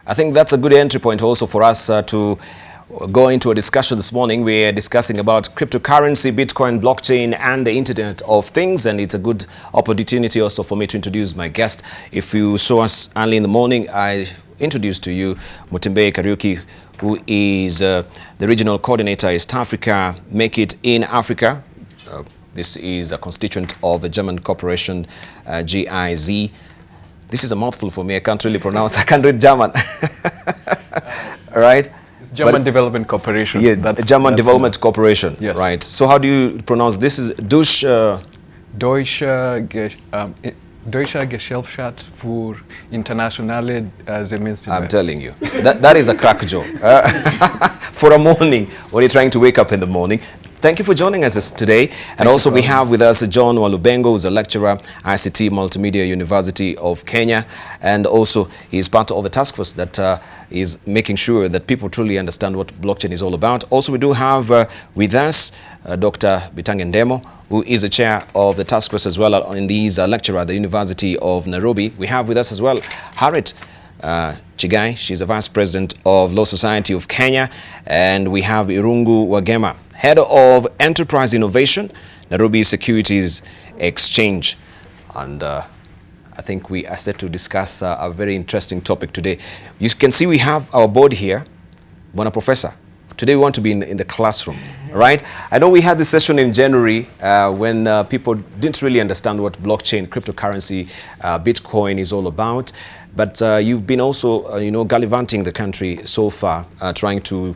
I think that's a good entry point also for us to go into a discussion this morning. We're discussing about cryptocurrency, Bitcoin, blockchain, and the Internet of Things. And it's a good opportunity also for me to introduce my guest. If you saw us early in the morning, I introduced to you Mutembei Kariuki, who is the regional coordinator East Africa, Make It in Africa. This is a constituent of the German corporation GIZ. This is a mouthful for me. I can't really pronounce. I can't read German. All right. It's German Development Corporation. Yeah, German Development Corporation. Yes. Right. So how do you pronounce this? Is Deutsche Gesellschaft für internationale Semester. I'm telling you, that is a crack joke. For a morning, when you're trying to wake up in the morning. Thank you for joining us today. And also we have with us John Walubengo, who's a lecturer, ICT Multimedia University of Kenya. And also he's part of the task force that is making sure that people truly understand what blockchain is all about. Also we do have with us Dr. Bitange Ndemo, who is the chair of the task force as well, and he's a lecturer at the University of Nairobi. We have with us as well Harriet Chiggai. She's the vice president of Law Society of Kenya. And we have Irungu Wagema, head of enterprise innovation, Nairobi Securities Exchange. And I think we are set to discuss a very interesting topic today. You can see we have our board here, Bona Professor. Today we want to be in the classroom, right? I know we had this session in January when people didn't really understand what blockchain, cryptocurrency, Bitcoin is all about. But you've been also, gallivanting the country so far, trying to,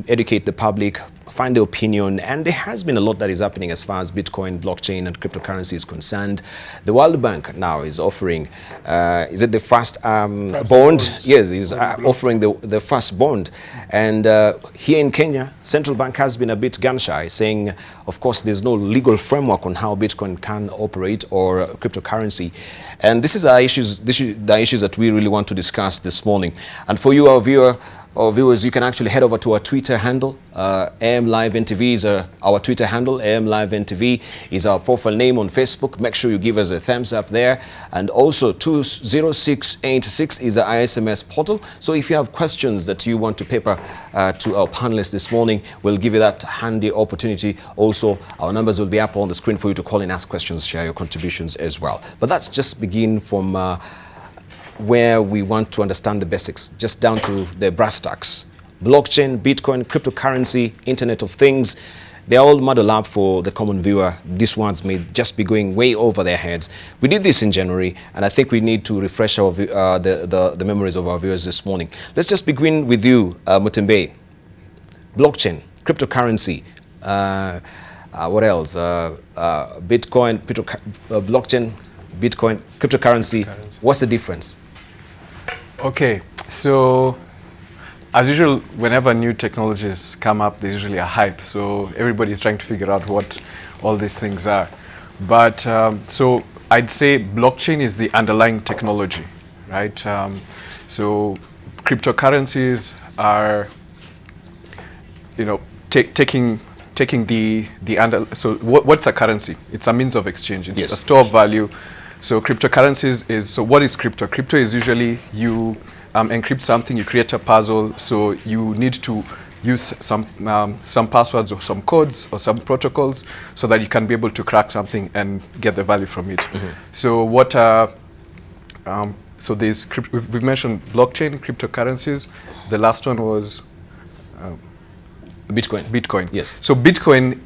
educate the public, find the opinion. And there has been a lot that is happening as far as Bitcoin, blockchain, and cryptocurrency is concerned. The World Bank now is offering, is it the first bond? Yes, is offering the first bond. And here in Kenya, Central Bank has been a bit gun-shy, saying, of course, there's no legal framework on how Bitcoin can operate or cryptocurrency. And this is the issues that we really want to discuss this morning. And for you, our viewers, you can actually head over to our Twitter handle. AM Live NTV is our Twitter handle. AM Live NTV is our profile name on Facebook. Make sure you give us a thumbs up there. And also 20686 is the ISMS portal. So if you have questions that you want to paper to our panelists this morning, we'll give you that handy opportunity. Also, our numbers will be up on the screen for you to call and ask questions, share your contributions as well. But let's just begin from where we want to understand the basics, just down to the brass tacks. Blockchain, Bitcoin, cryptocurrency, Internet of Things, they're all muddled up for the common viewer. These ones may just be going way over their heads. We did this in January, and I think we need to refresh our the memories of our viewers this morning. Let's just begin with you, Mutembei. Blockchain, cryptocurrency, what else? Bitcoin, blockchain, Bitcoin, cryptocurrency. What's the difference? Okay, so as usual, whenever new technologies come up, there's usually a hype. So everybody's trying to figure out what all these things are. But so I'd say blockchain is the underlying technology, right? So cryptocurrencies are, taking the so what's a currency? It's a means of exchange. It's a store of value. So cryptocurrencies is, so what is crypto? Crypto is usually you encrypt something, you create a puzzle, so you need to use some passwords or some codes or some protocols so that you can be able to crack something and get the value from it. Mm-hmm. So what so there's we've mentioned blockchain, cryptocurrencies. The last one was Bitcoin. Yes. So Bitcoin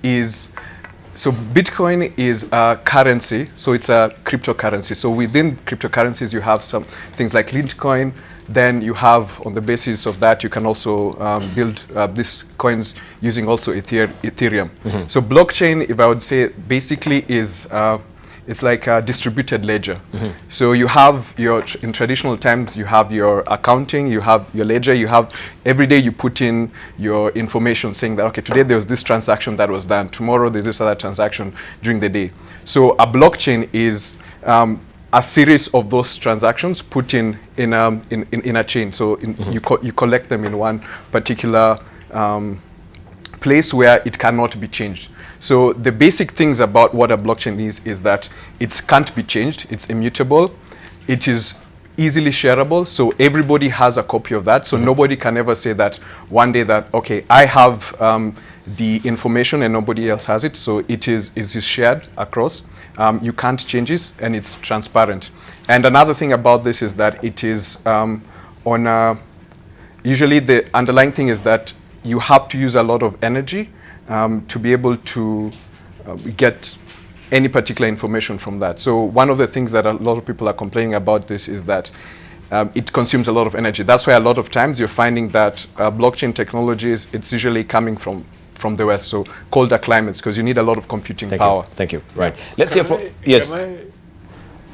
is a currency, so it's a cryptocurrency. So within cryptocurrencies, you have some things like Litecoin. Then you have, on the basis of that, you can also build these coins using also Ethereum. Mm-hmm. So blockchain, if I would say, basically is it's like a distributed ledger. Mm-hmm. So you have in traditional times, you have your accounting, you have your ledger, you have, every day you put in your information saying that, okay, today there was this transaction that was done, tomorrow there's this other transaction during the day. So a blockchain is a series of those transactions put in a chain. So you collect them in one particular place where it cannot be changed. So the basic things about what a blockchain is that it can't be changed, it's immutable, it is easily shareable, so everybody has a copy of that, so nobody can ever say that one day that, okay, I have the information and nobody else has it, so it is shared across. You can't change it, and it's transparent. And another thing about this is that it is usually the underlying thing is that you have to use a lot of energy to be able to get any particular information from that. So one of the things that a lot of people are complaining about this is that it consumes a lot of energy. That's why a lot of times you're finding that blockchain technologies, it's usually coming from the West, so colder climates, because you need a lot of computing power. Thank you. Right. Let's hear from... Yes. Can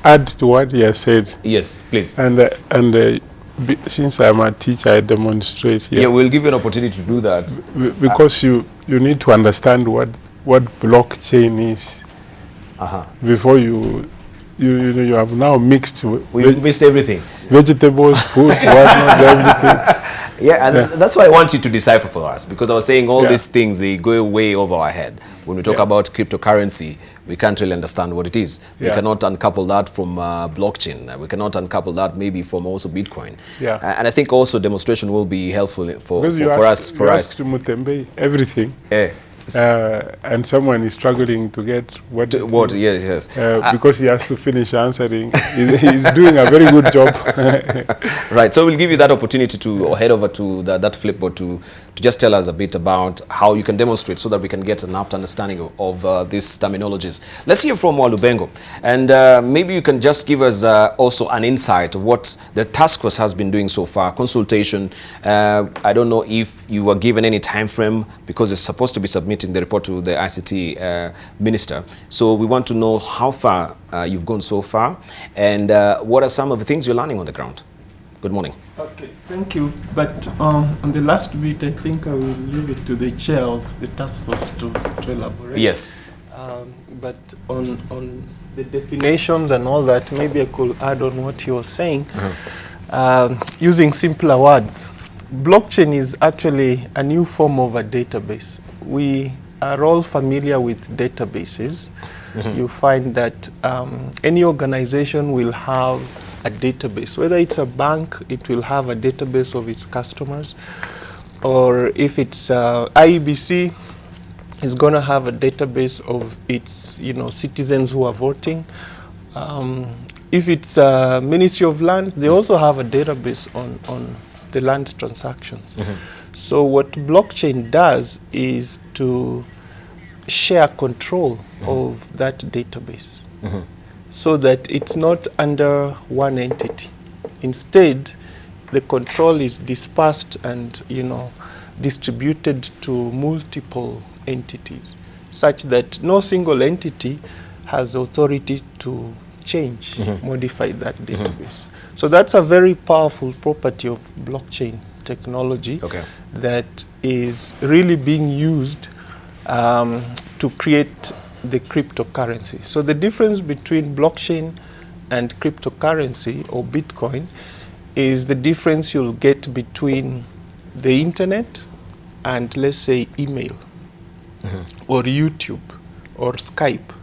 I add to what he has said? Yes, please. And since I'm a teacher, I demonstrate here. Yeah, we'll give you an opportunity to do that. Because you need to understand what blockchain is. Before you have now mixed. We've mixed everything. Vegetables, food, whatnot, everything. Yeah, and that's why I want you to decipher for us, because I was saying all these things, they go way over our head. When we talk about cryptocurrency, we can't really understand what it is. We cannot uncouple that from blockchain. We cannot uncouple that maybe from also Bitcoin. And I think also demonstration will be helpful for us. You asked Mutembei everything. And someone is struggling to get what yes. Because he has to finish answering. He's doing a very good job. Right, so we'll give you that opportunity to head over to that flipboard to just tell us a bit about how you can demonstrate so that we can get an apt understanding of these terminologies. Let's hear from Walubengo, and maybe you can just give us also an insight of what the task force has been doing so far, consultation. I don't know if you were given any time frame, because it's supposed to be submitting the report to the ICT minister. So we want to know how far you've gone so far, and what are some of the things you're learning on the ground. Good morning. Okay, thank you. But on the last bit, I think I will leave it to the chair of the task force to elaborate. Yes. But on the definitions and all that, maybe I could add on what you were saying. Using simpler words, blockchain is actually a new form of a database. We are all familiar with databases. You find that any organization will have a database. Whether it's a bank, it will have a database of its customers, or if it's IEBC, is going to have a database of its citizens who are voting. If it's Ministry of Lands, they also have a database on the land transactions. So what blockchain does is to share control of that database. So that it's not under one entity. Instead, the control is dispersed and distributed to multiple entities, such that no single entity has authority to change, modify that database. So that's a very powerful property of blockchain technology that is really being used to create the cryptocurrency. So the difference between blockchain and cryptocurrency or Bitcoin is the difference you'll get between the internet and, let's say, email or YouTube or Skype.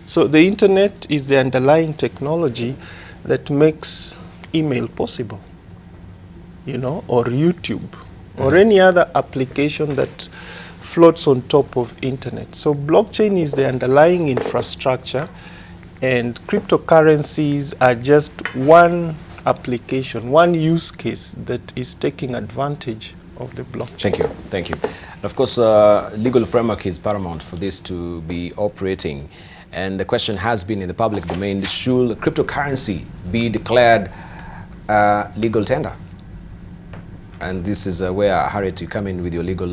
So the internet is the underlying technology that makes email possible, or YouTube or any other application that floats on top of internet. So blockchain is the underlying infrastructure, and cryptocurrencies are just one application, one use case that is taking advantage of the blockchain. Thank you. Of course, legal framework is paramount for this to be operating. And the question has been in the public domain, should cryptocurrency be declared legal tender? And this is where, Harriet, you come in with your legal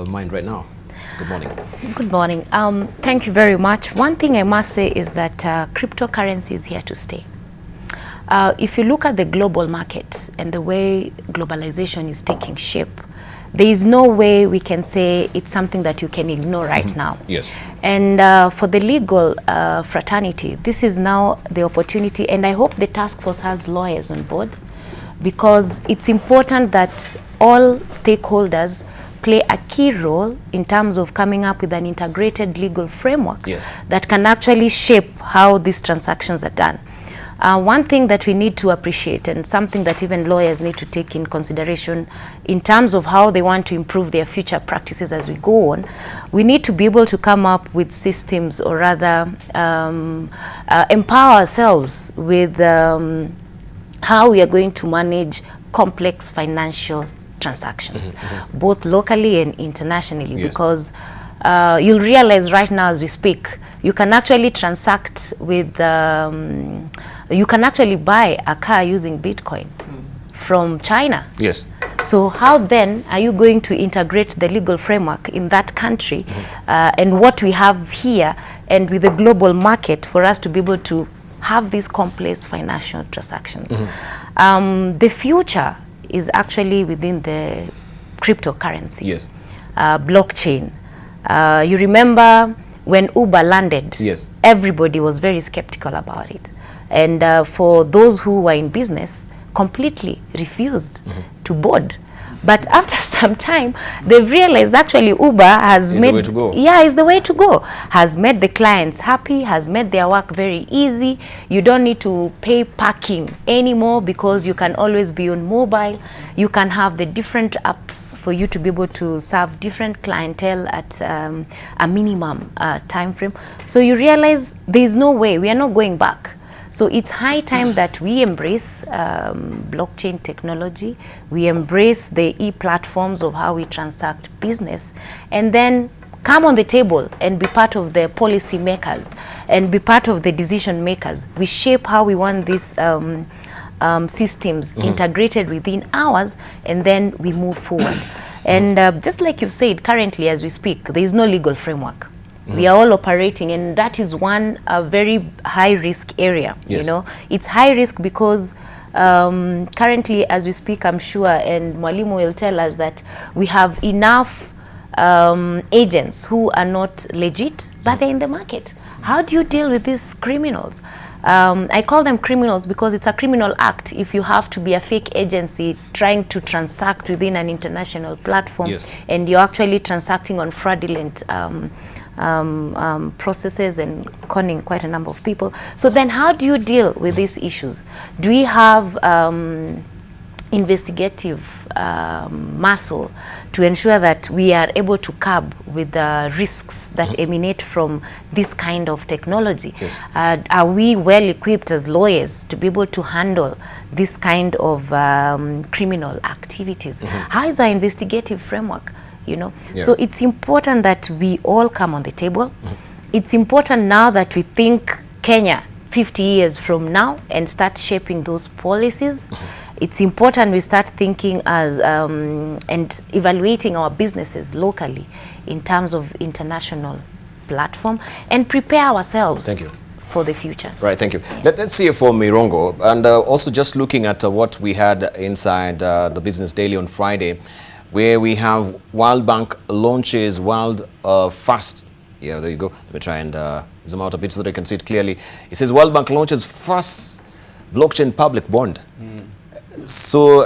mind right now. Good morning. Good morning. Thank you very much. One thing I must say is that cryptocurrency is here to stay. If you look at the global market and the way globalization is taking shape, there is no way we can say it's something that you can ignore right now. Yes. And for the legal fraternity, this is now the opportunity, and I hope the task force has lawyers on board, because it's important that all stakeholders play a key role in terms of coming up with an integrated legal framework that can actually shape how these transactions are done. One thing that we need to appreciate, and something that even lawyers need to take in consideration in terms of how they want to improve their future practices as we go on, we need to be able to come up with systems, or rather empower ourselves with how we are going to manage complex financial transactions, both locally and internationally, because you'll realize right now as we speak, you can actually transact with, you can actually buy a car using Bitcoin from China. Yes. So how then are you going to integrate the legal framework in that country and what we have here and with the global market for us to be able to have these complex financial transactions? The future is actually within the cryptocurrency, Yes. Blockchain. You remember when Uber landed, Yes. everybody was very skeptical about it. And for those who were in business, completely refused to board. But after some time, they've realized actually Uber has made... the way to go. Yeah, is the way to go. Has made the clients happy, has made their work very easy. You don't need to pay parking anymore because you can always be on mobile. You can have the different apps for you to be able to serve different clientele at a minimum time frame. So you realize there's no way, we are not going back. So it's high time that we embrace blockchain technology, we embrace the e-platforms of how we transact business, and then come on the table and be part of the policy makers and be part of the decision makers. We shape how we want these systems integrated within ours, and then we move forward. And just like you've said, currently as we speak, there is no legal framework. We are all operating, and that is one very high risk area. Yes. You know, it's high risk because currently as we speak, I'm sure, and Mwalimu will tell us that we have enough agents who are not legit, but they're in the market. How do you deal with these criminals? I call them criminals because it's a criminal act if you have to be a fake agency trying to transact within an international platform. Yes. And you're actually transacting on fraudulent processes and conning quite a number of people. So then how do you deal with these issues? Do we have investigative muscle to ensure that we are able to curb with the risks that emanate from this kind of technology? Yes. Are we well equipped as lawyers to be able to handle this kind of criminal activities? How is our investigative framework? You know, so it's important that we all come on the table. It's important now that we think Kenya 50 years from now and start shaping those policies. It's important we start thinking as and evaluating our businesses locally in terms of international platform and prepare ourselves for the future. Right, thank you. Let's see for Irungu, and also just looking at what we had inside the Business Daily on Friday, where we have World Bank launches World First. Yeah, there you go. Let me try and zoom out a bit so that you can see it clearly. It says World Bank launches first blockchain public bond. So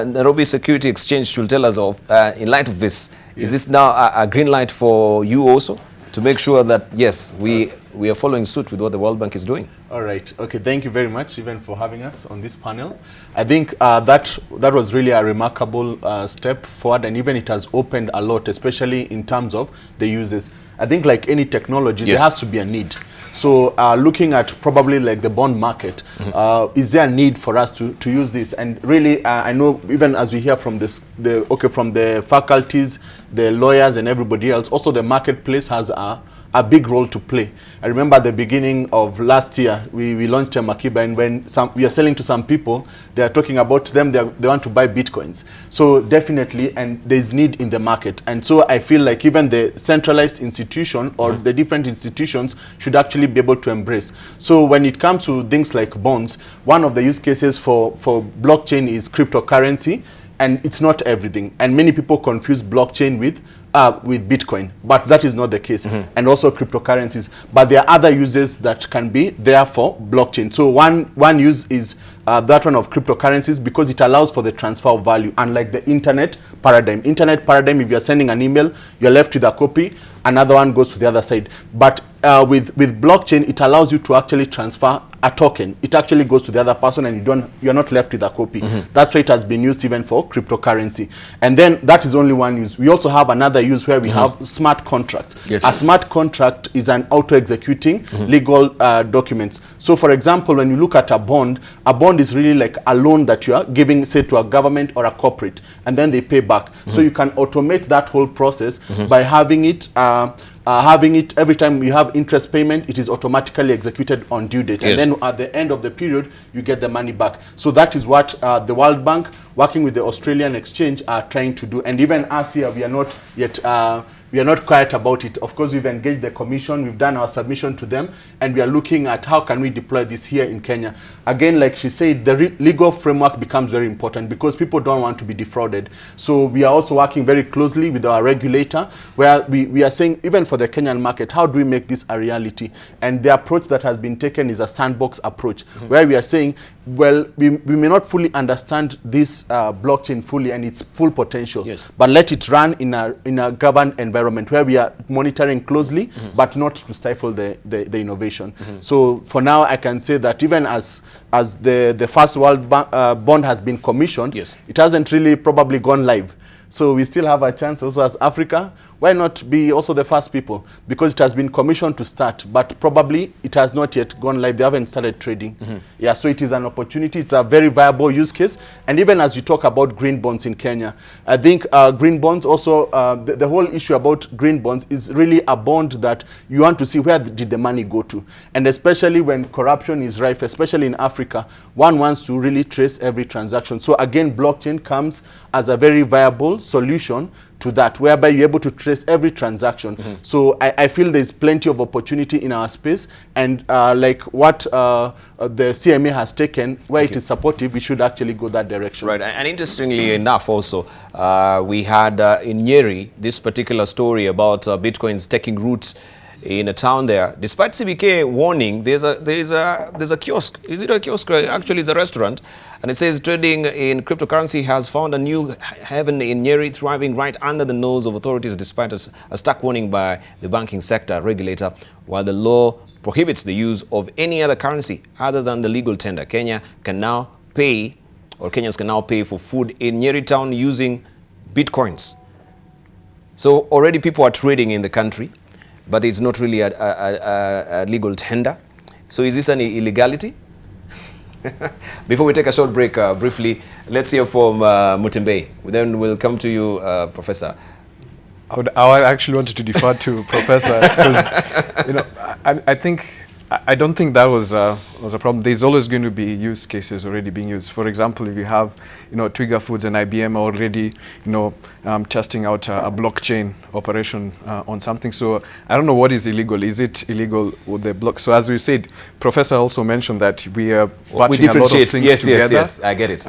Nairobi Security Exchange should tell us of, in light of this, is this now a green light for you also to make sure that, yes, we are following suit with what the World Bank is doing? All right. Okay. Thank you very much, even for having us on this panel. I think that was really a remarkable step forward, and even it has opened a lot, especially in terms of the users. I think like any technology, there has to be a need. So looking at probably like the bond market, is there a need for us to use this? And really, I know even as we hear from from the faculties, the lawyers and everybody else, also the marketplace has a big role to play. I remember at the beginning of last year, we launched Makiba, and when we are selling to some people, they are talking about them, they want to buy Bitcoins. So definitely, and there's need in the market. And so I feel like even the centralized institution or the different institutions should actually be able to embrace. So when it comes to things like bonds, one of the use cases for blockchain is cryptocurrency, and it's not everything. And many people confuse blockchain with Bitcoin, but that is not the case. And also cryptocurrencies. But there are other uses that can be there for blockchain. So one use is that one of cryptocurrencies, because it allows for the transfer of value, unlike the internet paradigm. Internet paradigm, if you're sending an email, you're left with a copy, another one goes to the other side. But with blockchain, it allows you to actually transfer a token. It actually goes to the other person, and you're not left with a copy. That's why it has been used even for cryptocurrency. And then that is only one use. We also have another use where we have smart contracts. Yes. A smart contract is an auto-executing legal document. So for example, when you look at a bond is really like a loan that you are giving, say, to a government or a corporate, and then they pay back. So you can automate that whole process by having it every time you have interest payment, it is automatically executed on due date. Yes. And then at the end of the period, you get the money back. So that is what the World Bank, working with the Australian Exchange, are trying to do. And even us here, we are not yet, we are not quiet about it. Of course, we've engaged the Commission, we've done our submission to them, and we are looking at how can we deploy this here in Kenya. Again, like she said, the legal framework becomes very important because people don't want to be defrauded. So we are also working very closely with our regulator, where we are saying, even for the Kenyan market, how do we make this a reality? And the approach that has been taken is a sandbox approach, where we are saying, well, we may not fully understand this blockchain fully and its full potential, but let it run in a governed environment where we are monitoring closely, but not to stifle the innovation. So for now, I can say that even as the first World Bond has been commissioned, it hasn't really probably gone live. So we still have a chance also as Africa. Why not be also the first people? Because it has been commissioned to start, but probably it has not yet gone live. They haven't started trading. Yeah, so it is an opportunity. It's a very viable use case. And even as you talk about green bonds in Kenya, I think green bonds also, the whole issue about green bonds is really a bond that you want to see where did the money go to. And especially when corruption is rife, especially in Africa, one wants to really trace every transaction. So again, blockchain comes as a very viable solution to that, whereby you're able to trace every transaction. So I feel there's plenty of opportunity in our space, and like what the CMA has taken, where it is supportive, we should actually go that direction. Right, and interestingly enough also, we had in Nyeri this particular story about Bitcoins taking roots in a town there. Despite CBK warning, there's a kiosk. Is it a kiosk? Actually, it's a restaurant, and it says trading in cryptocurrency has found a new heaven in Nyeri, thriving right under the nose of authorities, despite a stark warning by the banking sector regulator. While the law prohibits the use of any other currency other than the legal tender, Kenyans can now pay for food in Nyeri town using Bitcoins. So already people are trading in the country, but it's not really a legal tender. So is this an illegality? Before we take a short break, briefly, let's hear from Mutembei. Then we'll come to you, Professor. I actually wanted to defer to Professor because, you know, I don't think that was a problem. There's always going to be use cases already being used. For example, if you have, you know, Twiga Foods and IBM already, you know, testing out a blockchain operation on something. So I don't know what is illegal. Is it illegal with the block? So as we said, Professor also mentioned that we are batching a lot of things together. Yes, I get it.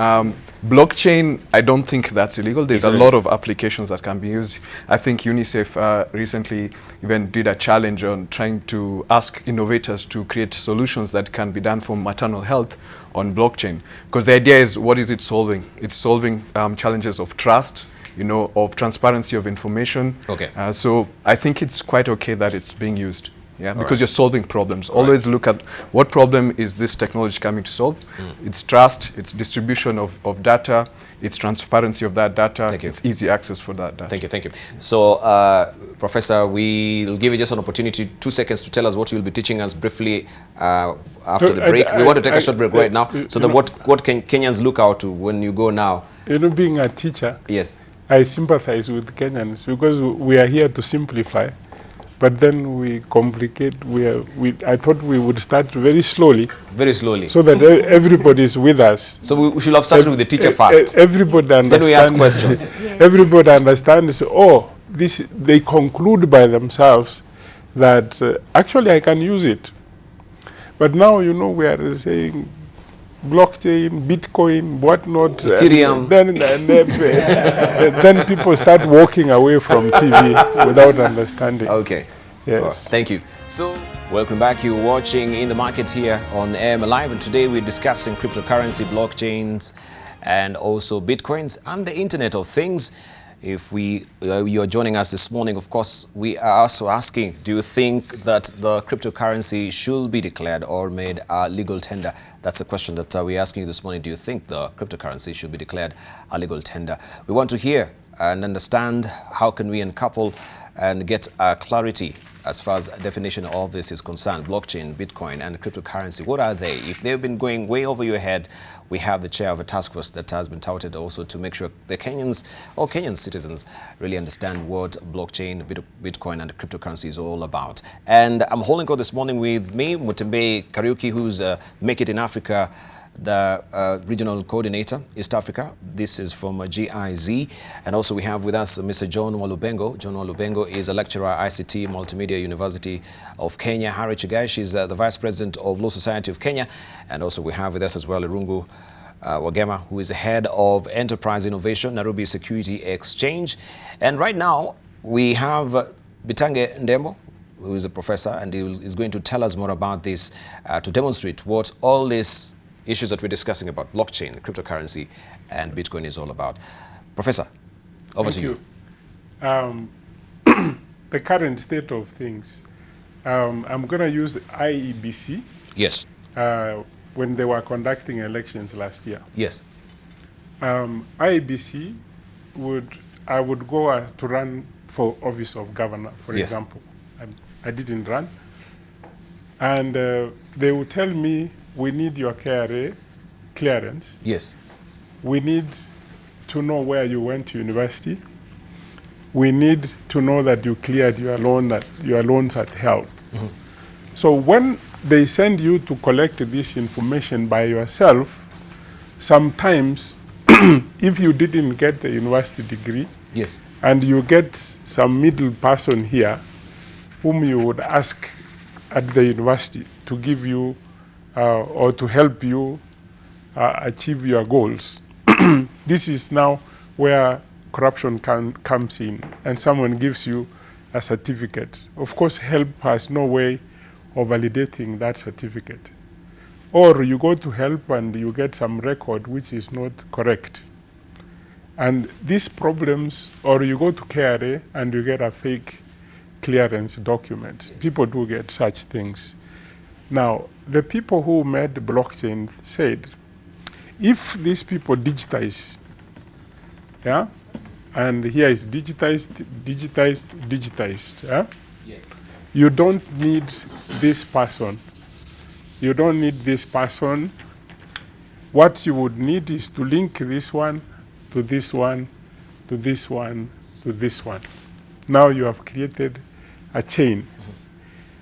Blockchain, I don't think that's illegal. There's a lot of applications that can be used. I think UNICEF recently even did a challenge on trying to ask innovators to create solutions that can be done for maternal health on blockchain. Because the idea is, what is it solving? It's solving challenges of trust, you know, of transparency of information. Okay. So I think it's quite okay that it's being used. Yeah, because you're solving problems. Always look at what problem is this technology coming to solve. It's trust, it's distribution of data, it's transparency of that data, it's easy access for that data. Thank you. So, Professor, we'll give you just an opportunity, 2 seconds, to tell us what you'll be teaching us briefly after the break. We want to take a short break right now. So that what can Kenyans look out to when you go now? You know, being a teacher, yes, I sympathize with Kenyans because we are here to simplify. But then we complicate. I thought we would start very slowly. Very slowly. So that everybody is with us. So we should have started with the teacher first. Everybody understands. Then we ask questions. Everybody understands, they conclude by themselves that actually I can use it. But now, you know, we are saying blockchain, Bitcoin, whatnot. Ethereum. Then people start walking away from TV without understanding. Okay. Yes. Thank you. So, welcome back. You're watching In the Market here on AM Live, and today we're discussing cryptocurrency, blockchains, and also Bitcoins and the Internet of Things. if you're joining us this morning, of course, we are also asking, do you think that the cryptocurrency should be declared or made a legal tender? That's a question that we're asking you this morning. Do you think the cryptocurrency should be declared a legal tender? We want to hear and understand how can we uncouple and get clarity as far as definition of this is concerned. Blockchain, Bitcoin, and cryptocurrency, what are they? If they've been going way over your head, we have the chair of a task force that has been touted also to make sure the Kenyans, all Kenyan citizens, really understand what blockchain, Bitcoin, and cryptocurrency is all about. And I'm holding court this morning with me, Mutembei Kariuki, who's Make It in Africa, the regional coordinator, East Africa. This is from GIZ. And also we have with us Mr. John Walubengo. John Walubengo is a lecturer at ICT Multimedia University of Kenya. Harriet Chiggai, she's the Vice President of Law Society of Kenya. And also we have with us as well Irungu Wagema, who is the Head of Enterprise Innovation, Nairobi Security Exchange. And right now we have Bitange Ndemo, who is a professor, and he is going to tell us more about this to demonstrate what all this issues that we're discussing about blockchain, cryptocurrency, and Bitcoin is all about. Professor, over to you. The current state of things, I'm going to use IEBC. Yes. When they were conducting elections last year. Yes. IEBC I would go to run for office of governor, for Yes. example. I didn't run. And they would tell me, we need your KRA clearance. Yes. We need to know where you went to university. We need to know that you cleared your loan, that your loans at help. Mm-hmm. So when they send you to collect this information by yourself, sometimes if you didn't get the university degree, yes, and you get some middle person here whom you would ask at the university to give you or to help you achieve your goals. This is now where corruption comes in, and someone gives you a certificate. Of course, help has no way of validating that certificate. Or you go to help and you get some record which is not correct. And these problems, or you go to KRA and you get a fake clearance document. People do get such things. Now, the people who made the blockchain said, if these people digitize, yeah, and here is digitized, yeah? yes, You don't need this person. You don't need this person. What you would need is to link this one to this one, to this one, to this one. Now you have created a chain,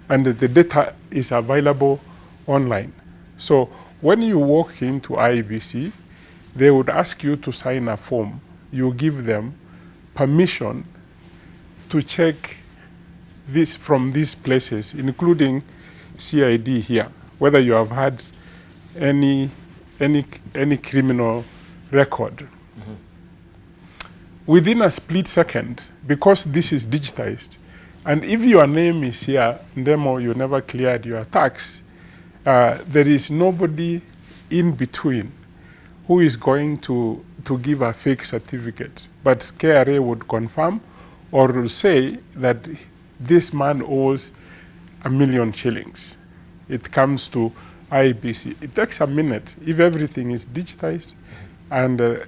and the data is available online. So when you walk into IEBC, they would ask you to sign a form. You give them permission to check this from these places, including CID here, whether you have had any criminal record. Mm-hmm. Within a split second, because this is digitized, and if your name is here, Ndemo, you never cleared your tax, there is nobody in between who is going to give a fake certificate. But KRA would confirm or say that this man owes 1 million shillings. It comes to IEBC. It takes a minute if everything is digitized, and the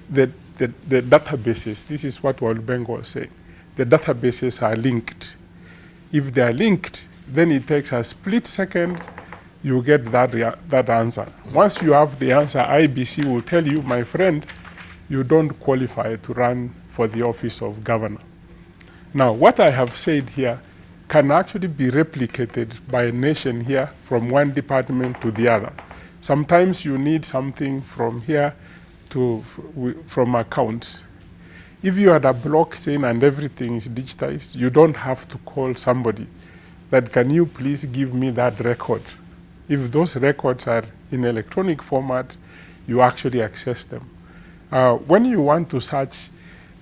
databases, this is what Walubengo was saying, the databases are linked. If they are linked, then it takes a split second, you get that answer. Once you have the answer, IEBC will tell you, my friend, you don't qualify to run for the office of governor. Now, what I have said here can actually be replicated by a nation here from one department to the other. Sometimes you need something from here from accounts. If you had a blockchain and everything is digitized, you don't have to call somebody that, can you please give me that record? If those records are in electronic format, you actually access them. When you want to search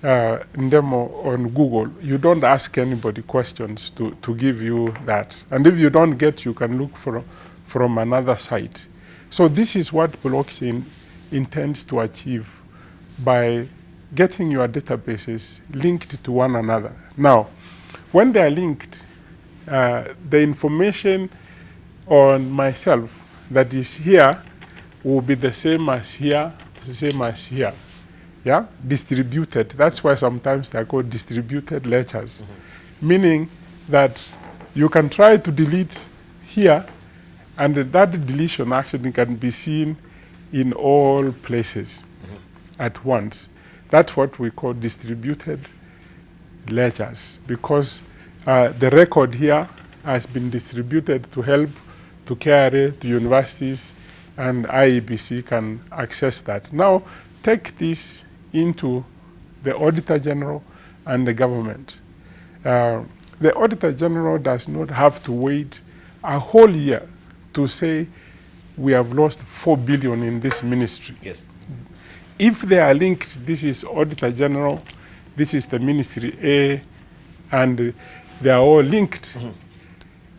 Ndemo on Google, you don't ask anybody questions to give you that. And if you don't get, you can look from another site. So this is what blockchain intends to achieve by getting your databases linked to one another. Now, when they are linked, the information on myself that is here will be the same as here, the same as here. Yeah, distributed. That's why sometimes they're called distributed ledgers, meaning that you can try to delete here, and that deletion actually can be seen in all places at once. That's what we call distributed ledgers, because the record here has been distributed to help to KRA, to universities, and IEBC can access that. Now, take this into the Auditor General and the government. The Auditor General does not have to wait a whole year to say we have lost 4 billion in this ministry. Yes. If they are linked, this is Auditor General, this is the Ministry A, and they are all linked,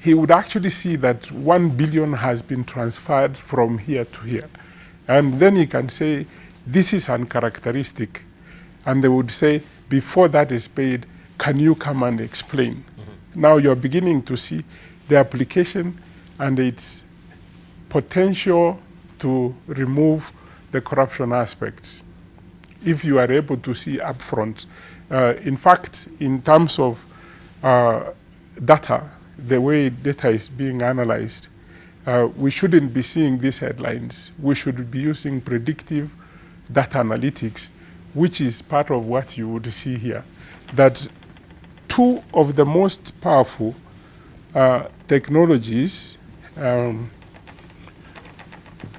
he would actually see that 1 billion has been transferred from here to here. And then he can say, this is uncharacteristic. And they would say, before that is paid, can you come and explain? Now you're beginning to see the application and its potential to remove the corruption aspects, if you are able to see upfront. In fact, in terms of data, the way data is being analyzed, we shouldn't be seeing these headlines. We should be using predictive data analytics, which is part of what you would see here. That two of the most powerful technologies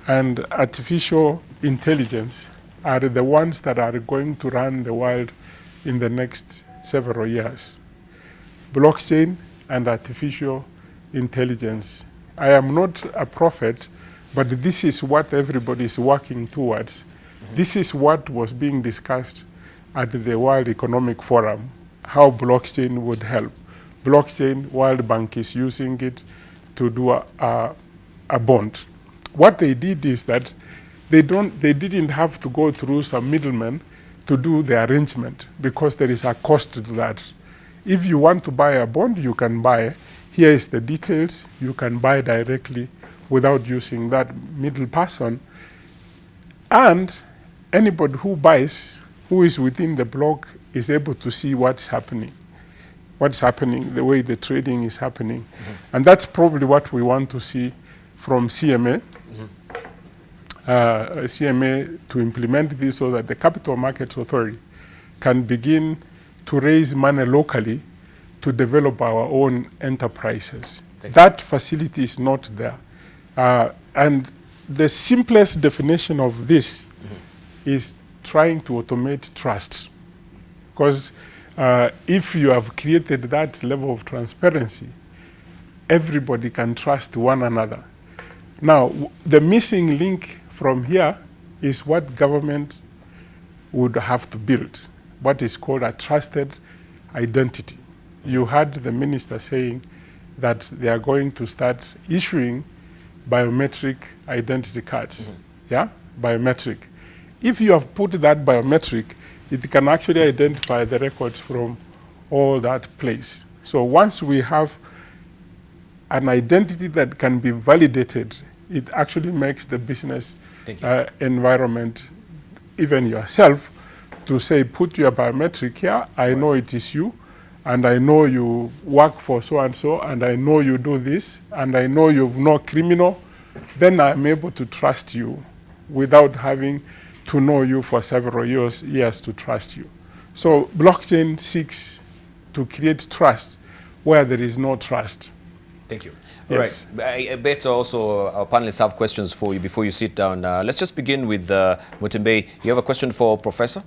and artificial intelligence are the ones that are going to run the world in the next several years. Blockchain and artificial intelligence. I am not a prophet, but this is what everybody is working towards. This is what was being discussed at the World Economic Forum, how blockchain would help. Blockchain, World Bank is using it to do a bond. What they did is that they didn't have to go through some middlemen to do the arrangement, because there is a cost to that. If you want to buy a bond, you can buy. Here is the details. You can buy directly without using that middle person. And anybody who buys, who is within the block, is able to see what's happening, the way the trading is happening. And that's probably what we want to see from CMA. CMA to implement this so that the Capital Markets Authority can begin to raise money locally to develop our own enterprises. That facility is not there. And the simplest definition of this is trying to automate trust. Because if you have created that level of transparency, everybody can trust one another. Now, the missing link from here is what government would have to build, what is called a trusted identity. You heard the minister saying that they are going to start issuing biometric identity cards. Yeah, biometric. If you have put that biometric, it can actually identify the records from all that place. So once we have an identity that can be validated, it actually makes the business environment, even yourself, to say, put your biometric here, I know it is you, and I know you work for so-and-so, and I know you do this, and I know you're not criminal, then I'm able to trust you without having to know you for several years to trust you. So blockchain seeks to create trust where there is no trust. Thank you. Yes. All right. I bet also our panelists have questions for you before you sit down. Let's just begin with Mutembei. You have a question for Professor?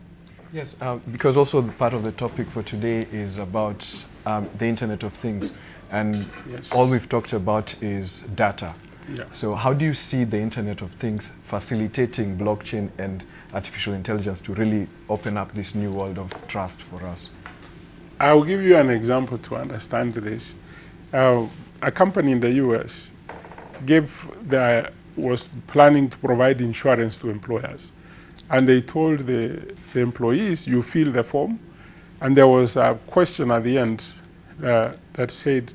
Yes, because also part of the topic for today is about the Internet of Things. And all we've talked about is data. Yeah. So how do you see the Internet of Things facilitating blockchain and artificial intelligence to really open up this new world of trust for us? I'll give you an example to understand this. A company in the US was planning to provide insurance to employers. And they told the employees, you fill the form. And there was a question at the end that said,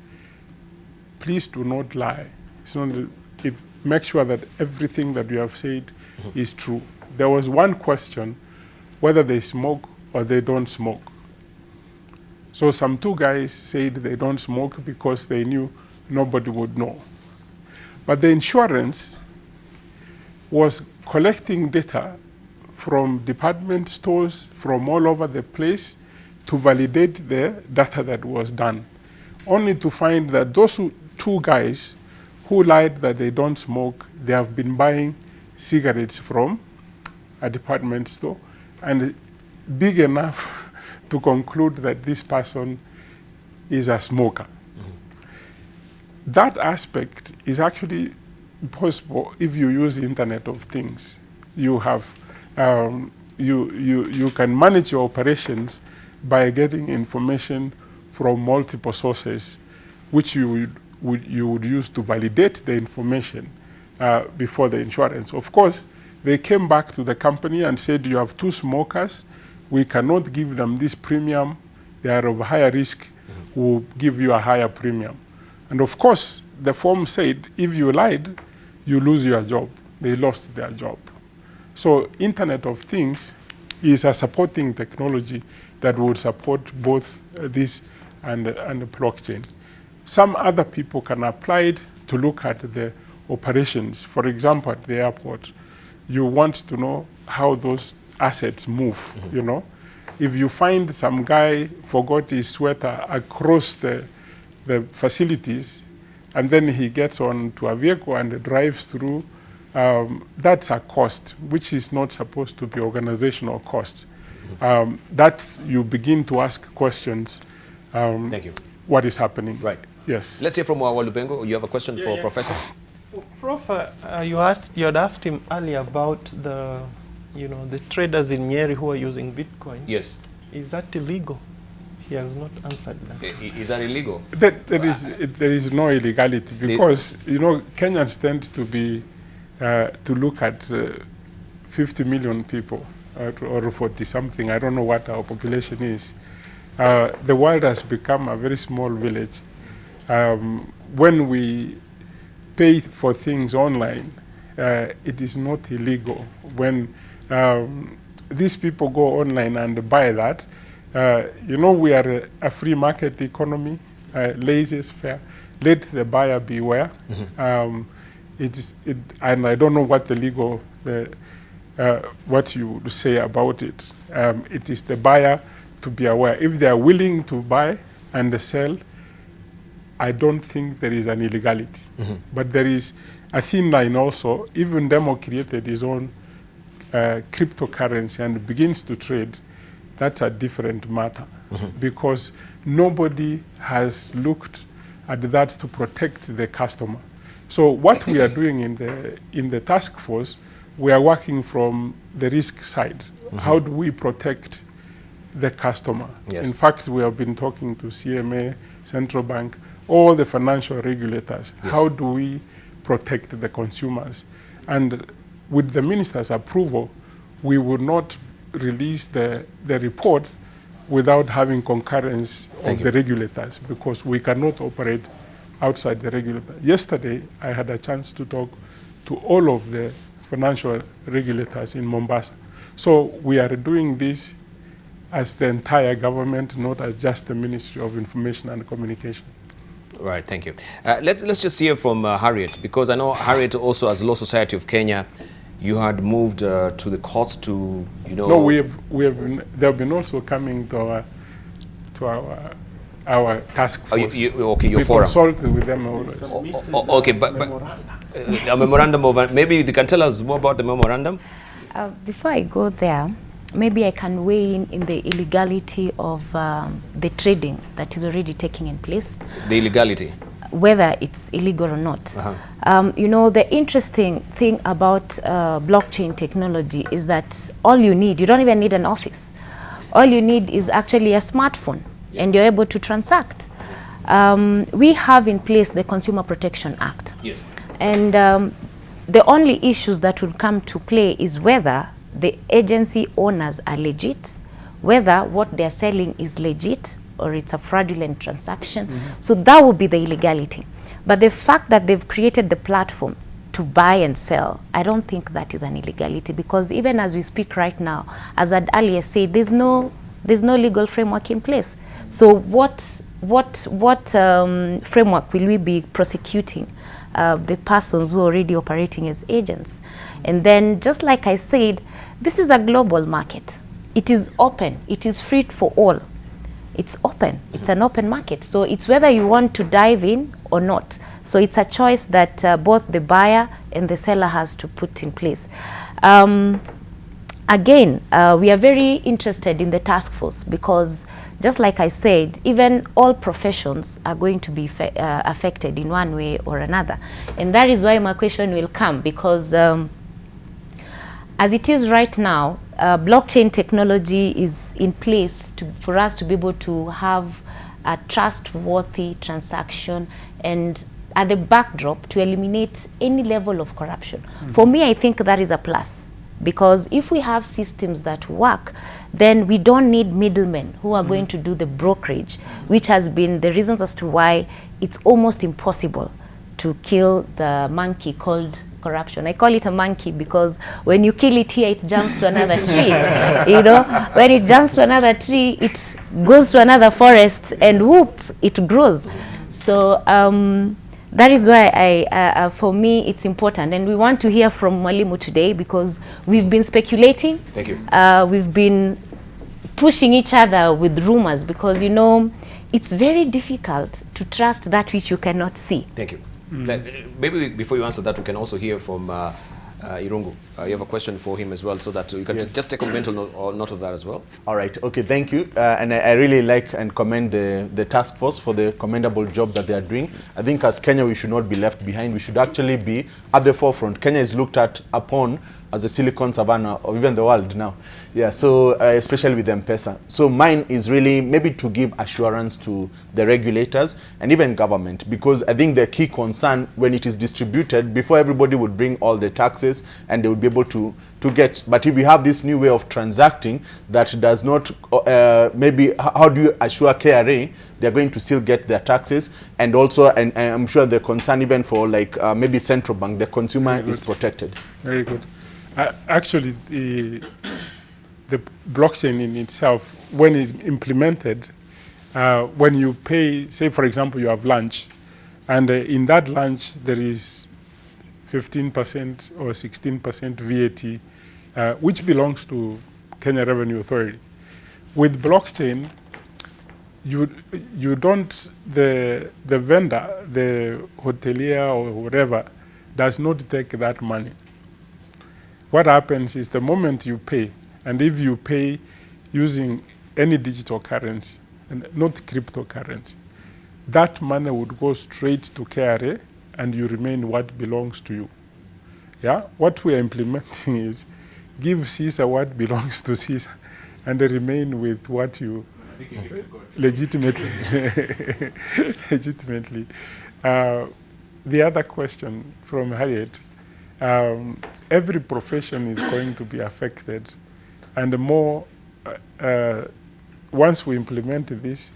please do not lie. Make sure that everything that you have said is true. There was one question, whether they smoke or they don't smoke. So some two guys said they don't smoke because they knew nobody would know. But the insurance was collecting data from department stores from all over the place to validate the data that was done, only to find that those two guys who lied that they don't smoke, they have been buying cigarettes from a department store, and big enough to conclude that this person is a smoker. That aspect is actually possible if you use the Internet of Things. You have you can manage your operations by getting information from multiple sources, which you would use to validate the information before the insurance. Of course, they came back to the company and said, you have two smokers, we cannot give them this premium, they are of higher risk, we'll give you a higher premium. And of course, the form said, if you lied, you lose your job. They lost their job. So Internet of Things is a supporting technology that would support both this and the blockchain. Some other people can apply it to look at the operations. For example, at the airport, you want to know how those assets move, you know. If you find some guy forgot his sweater across the facilities, and then he gets onto a vehicle and drives through, that's a cost, which is not supposed to be organizational cost. That you begin to ask questions. Thank you. What is happening? Right. Yes. Let's hear from Walubengo. You have a question for Professor? For Prof, you had asked him earlier about the traders in Nyeri who are using Bitcoin. Yes. Is that illegal? He has not answered that. Is that illegal? There is no illegality because Kenyans tend to be to look at 50 million people or 40 something. I don't know what our population is. The world has become a very small village. When we pay for things online, it is not illegal. When these people go online and buy that, we are a free market economy, laissez-faire. Let the buyer beware. And I don't know what the legal, what you would say about it. It is the buyer to be aware. If they are willing to buy and sell, I don't think there is an illegality. But there is a thin line also. Even Ndemo created his own cryptocurrency and begins to trade. That's a different matter because nobody has looked at that to protect the customer. So what we are doing in the task force, we are working from the risk side. How do we protect the customer? Yes. In fact, we have been talking to CMA, Central Bank, all the financial regulators. Yes. How do we protect the consumers? And with the minister's approval, we would not release the report without having concurrence of the regulators because we cannot operate outside the regulator. Yesterday, I had a chance to talk to all of the financial regulators in Mombasa. So we are doing this as the entire government, not as just the Ministry of Information and Communication. Right, thank you. Let's just hear from Harriet, because I know Harriet also, as Law Society of Kenya, you had moved to the courts to, No, we have they have been also coming to our task force. Your we forum. consulted with them always. Okay, but a memorandum of, maybe you can tell us more about the memorandum? Before I go there, maybe I can weigh in the illegality of the trading that is already taking in place. The illegality? Whether it's illegal or not. The interesting thing about blockchain technology is that all you don't even need an office. All you need is actually a smartphone, and you're able to transact. We have in place the Consumer Protection Act. Yes. And the only issues that will come to play is whether the agency owners are legit, whether what they're selling is legit or it's a fraudulent transaction. So that would be the illegality. But the fact that they've created the platform to buy and sell, I don't think that is an illegality, because even as we speak right now, as I'd earlier said, there's no legal framework in place. So what framework will we be prosecuting the persons who are already operating as agents? And then, just like I said, this is a global market. It is open. It is free for all. It's open. It's an open market. So it's whether you want to dive in or not. So it's a choice that both the buyer and the seller has to put in place. Again, we are very interested in the task force, because just like I said, even all professions are going to be affected in one way or another. And that is why my question will come, because as it is right now, blockchain technology is in place for us to be able to have a trustworthy transaction, and at the backdrop to eliminate any level of corruption. For me, I think that is a plus, because if we have systems that work, then we don't need middlemen who are going to do the brokerage, which has been the reasons as to why it's almost impossible to kill the monkey called corruption. I call it a monkey because when you kill it here, it jumps to another tree. You know, when it jumps to another tree, it goes to another forest, and whoop, it grows. So that is why for me, it's important. And we want to hear from Mwalimu today, because we've been speculating. Thank you. We've been pushing each other with rumors, because, you know, it's very difficult to trust that which you cannot see. Thank you. Maybe before you answer that, we can also hear from Irungu. You have a question for him as well, so that you can just take a mental note of that as well. All right. Okay. Thank you. And I really like and commend the task force for the commendable job that they are doing. I think as Kenya, we should not be left behind. We should actually be at the forefront. Kenya is looked upon as a Silicon Savannah of even the world now. Yeah. So especially with M-Pesa. So mine is really maybe to give assurance to the regulators and even government, because I think the key concern when it is distributed, before everybody would bring all the taxes and they would be able to get. But if we have this new way of transacting that does not, maybe how do you assure KRA they're going to still get their taxes? And also, and I'm sure the concern even for like maybe central bank, the consumer is protected. Very good. Actually, the blockchain in itself, when it's implemented, when you pay, say for example, you have lunch, and in that lunch there is 15% or 16% VAT, which belongs to Kenya Revenue Authority. With blockchain, you don't, the vendor, the hotelier or whatever, does not take that money. What happens is the moment you pay, and if you pay using any digital currency, and not cryptocurrency, that money would go straight to KRA, and you remain what belongs to you. Yeah? What we are implementing is give Caesar what belongs to Caesar, and remain with what you legitimately. legitimately. The other question from Harriet, every profession is going to be affected, and the more, once we implement this,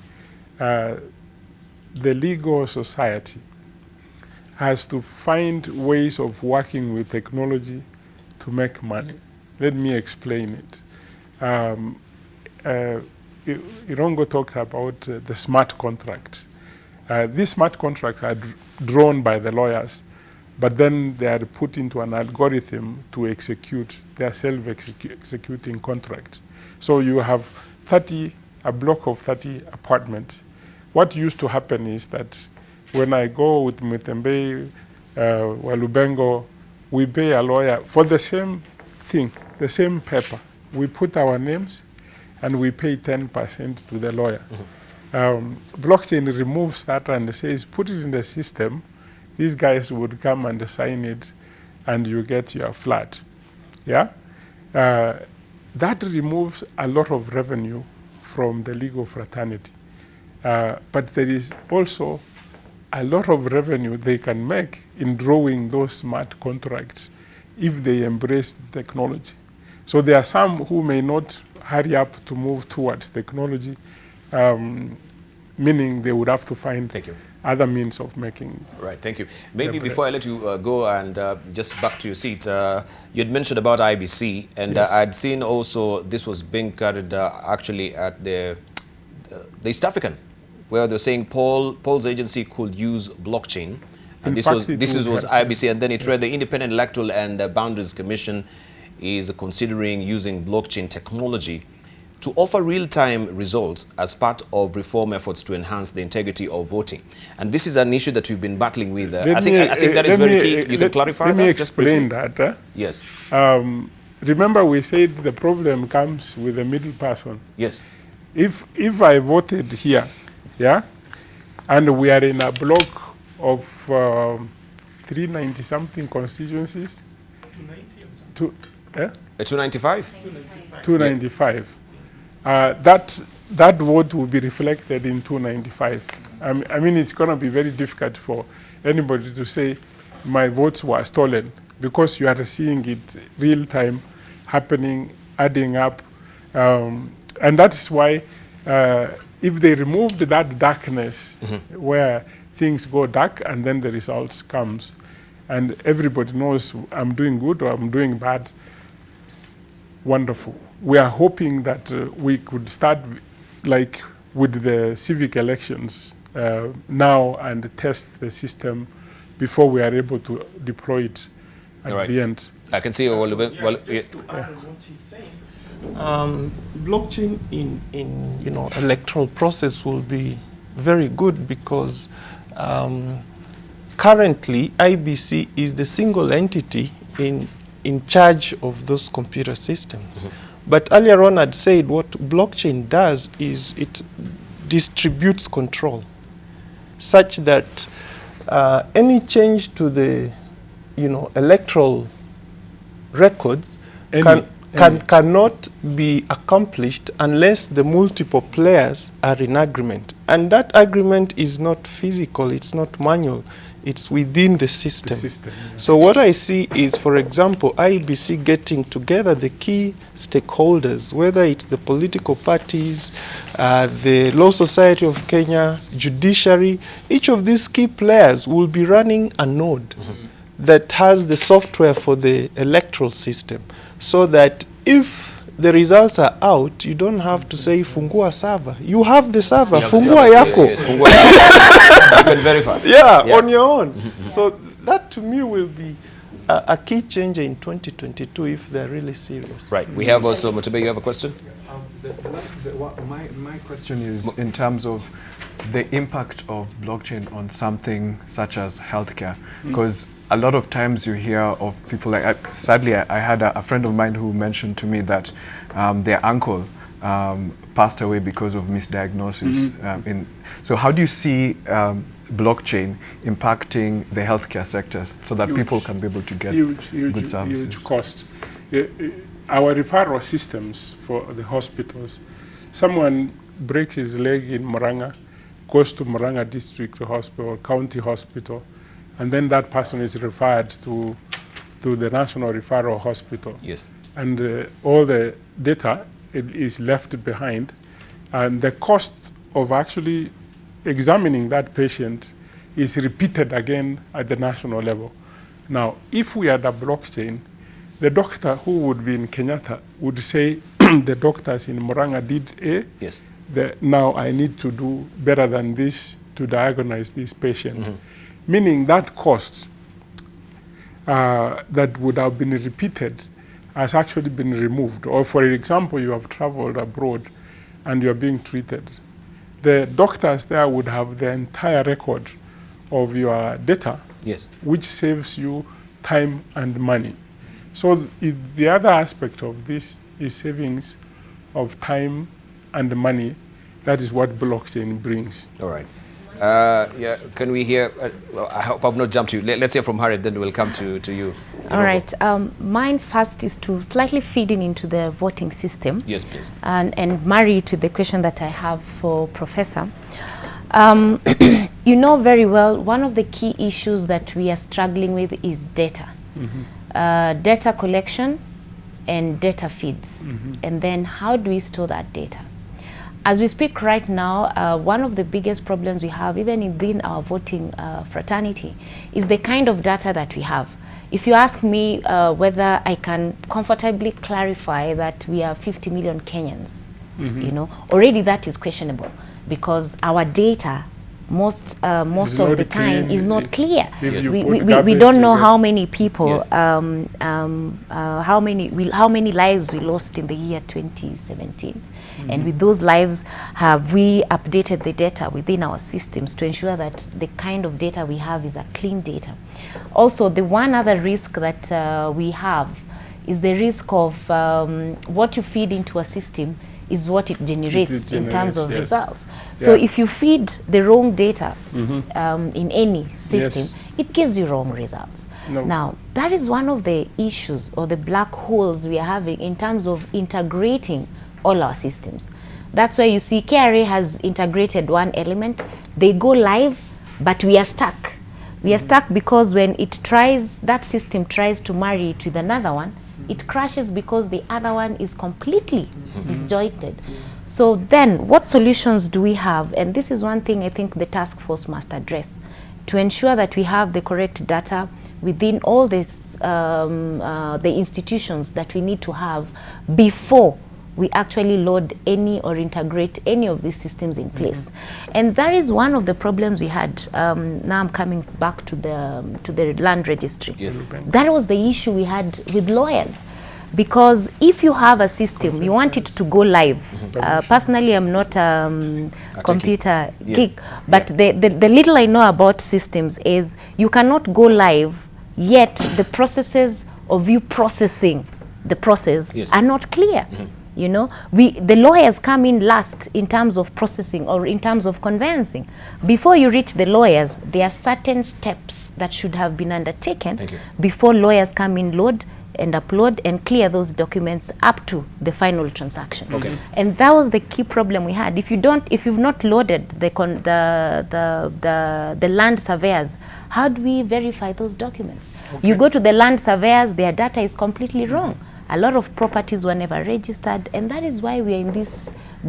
the legal society has to find ways of working with technology to make money. Let me explain it. Irungu talked about the smart contracts. These smart contracts are drawn by the lawyers, but then they are put into an algorithm to execute. They are self-executing contracts. So you have a block of 30 apartments. What used to happen is that when I go with Mutembei, Walubengo, we pay a lawyer for the same thing, the same paper. We put our names and we pay 10% to the lawyer. Blockchain removes that and says, put it in the system. These guys would come and sign it, and you get your flat. Yeah? That removes a lot of revenue from the legal fraternity. But there is also a lot of revenue they can make in drawing those smart contracts if they embrace the technology. So there are some who may not hurry up to move towards technology, meaning they would have to find other means of making. Right, thank you. Maybe before I let you go and just back to your seat, you had mentioned about IBC, and Yes. I'd seen also this was being carried actually at the East African, where they're saying Paul's agency could use blockchain. And this was IBC, and then it read the Independent Electoral and Boundaries Commission is considering using blockchain technology to offer real-time results as part of reform efforts to enhance the integrity of voting. And this is an issue that we've been battling with. I think that is very key. You can clarify that? Let me explain that. Yes. Remember we said the problem comes with the middle person. Yes. If I voted here, yeah, and we are in a block of 390-something constituencies. 295? 295. That vote will be reflected in 295. I mean, it's going to be very difficult for anybody to say my votes were stolen, because you are seeing it real time happening, adding up. And that is why if they removed that darkness where things go dark and then the results comes, and everybody knows I'm doing good or I'm doing bad, wonderful. We are hoping that we could start like with the civic elections now and test the system before we are able to deploy it at the end. I can see a little bit. Just to add on what he's saying, blockchain in electoral process will be very good, because currently IBC is the single entity in charge of those computer systems. But earlier on I'd said what blockchain does is it distributes control, such that any change to the electoral records cannot be accomplished unless the multiple players are in agreement. And that agreement is not physical, it's not manual, it's within the system. So what I see is, for example, IBC getting together the key stakeholders, whether it's the political parties, the Law Society of Kenya, judiciary. Each of these key players will be running a node that has the software for the electoral system, so that if the results are out, you don't have to say fungua server. You have the server, fungua yako. You can verify. On your own. So that to me will be a key changer in 2022 if they're really serious. Right. We have also Mutembei. You have a question? My question is in terms of the impact of blockchain on something such as healthcare, because a lot of times you hear of people like, sadly I had a friend of mine who mentioned to me that their uncle passed away because of misdiagnosis. So how do you see blockchain impacting the healthcare sector so that people can be able to get good services? Huge cost. Our referral systems for the hospitals, someone breaks his leg in Murang'a, goes to Murang'a District Hospital, County Hospital, and then that person is referred to the National Referral Hospital. Yes. And all the data is left behind, and the cost of actually examining that patient is repeated again at the national level. Now, if we had a blockchain, the doctor who would be in Kenyatta would say, the doctors in Murang'a did A, yes. Now I need to do better than this to diagnose this patient. Meaning that cost that would have been repeated has actually been removed. Or for example, you have traveled abroad and you're being treated. The doctors there would have the entire record of your data, yes, which saves you time and money. So the other aspect of this is savings of time and money. That is what blockchain brings. All right. Can we hear, well, I hope I've not jumped you. Let's hear from Harriet, then we'll come to you. All right. Mine first is to slightly feed into the voting system. Yes, please. And marry to the question that I have for Professor. You know very well, one of the key issues that we are struggling with is data. Data collection and data feeds. And then how do we store that data? As we speak right now, one of the biggest problems we have, even within our voting fraternity, is the kind of data that we have. If you ask me whether I can comfortably clarify that we are 50 million Kenyans, you know, already that is questionable, because our data most of the time is not clear. We don't know how many people, how many lives we lost in the year 2017. And with those lives, have we updated the data within our systems to ensure that the kind of data we have is a clean data? Also, the one other risk that we have is the risk of what you feed into a system is what it generates in terms of results. So if you feed the wrong data in any system, it gives you wrong results. Now, that is one of the issues or the black holes we are having in terms of integrating all our systems. That's why you see KRA has integrated one element. They go live, but we are stuck. We are stuck because when it tries, that system tries to marry it with another one, it crashes because the other one is completely disjointed. So then what solutions do we have? And this is one thing I think the task force must address, to ensure that we have the correct data within all this, the institutions that we need to have before we actually load any or integrate any of these systems in place. And that is one of the problems we had. Now I'm coming back to the land registry. That was the issue we had with lawyers. Because if you have a system, you want it to go live. Personally, I'm not a computer geek, but the little I know about systems is you cannot go live, yet the processes of you processing the process are not clear. You know, the lawyers come in last in terms of processing or in terms of conveyancing. Before you reach the lawyers, there are certain steps that should have been undertaken before lawyers come in, load and upload and clear those documents up to the final transaction. And that was the key problem we had. If you've not loaded the land surveyors, how do we verify those documents? You go to the land surveyors, their data is completely wrong. A lot of properties were never registered, and that is why we are in this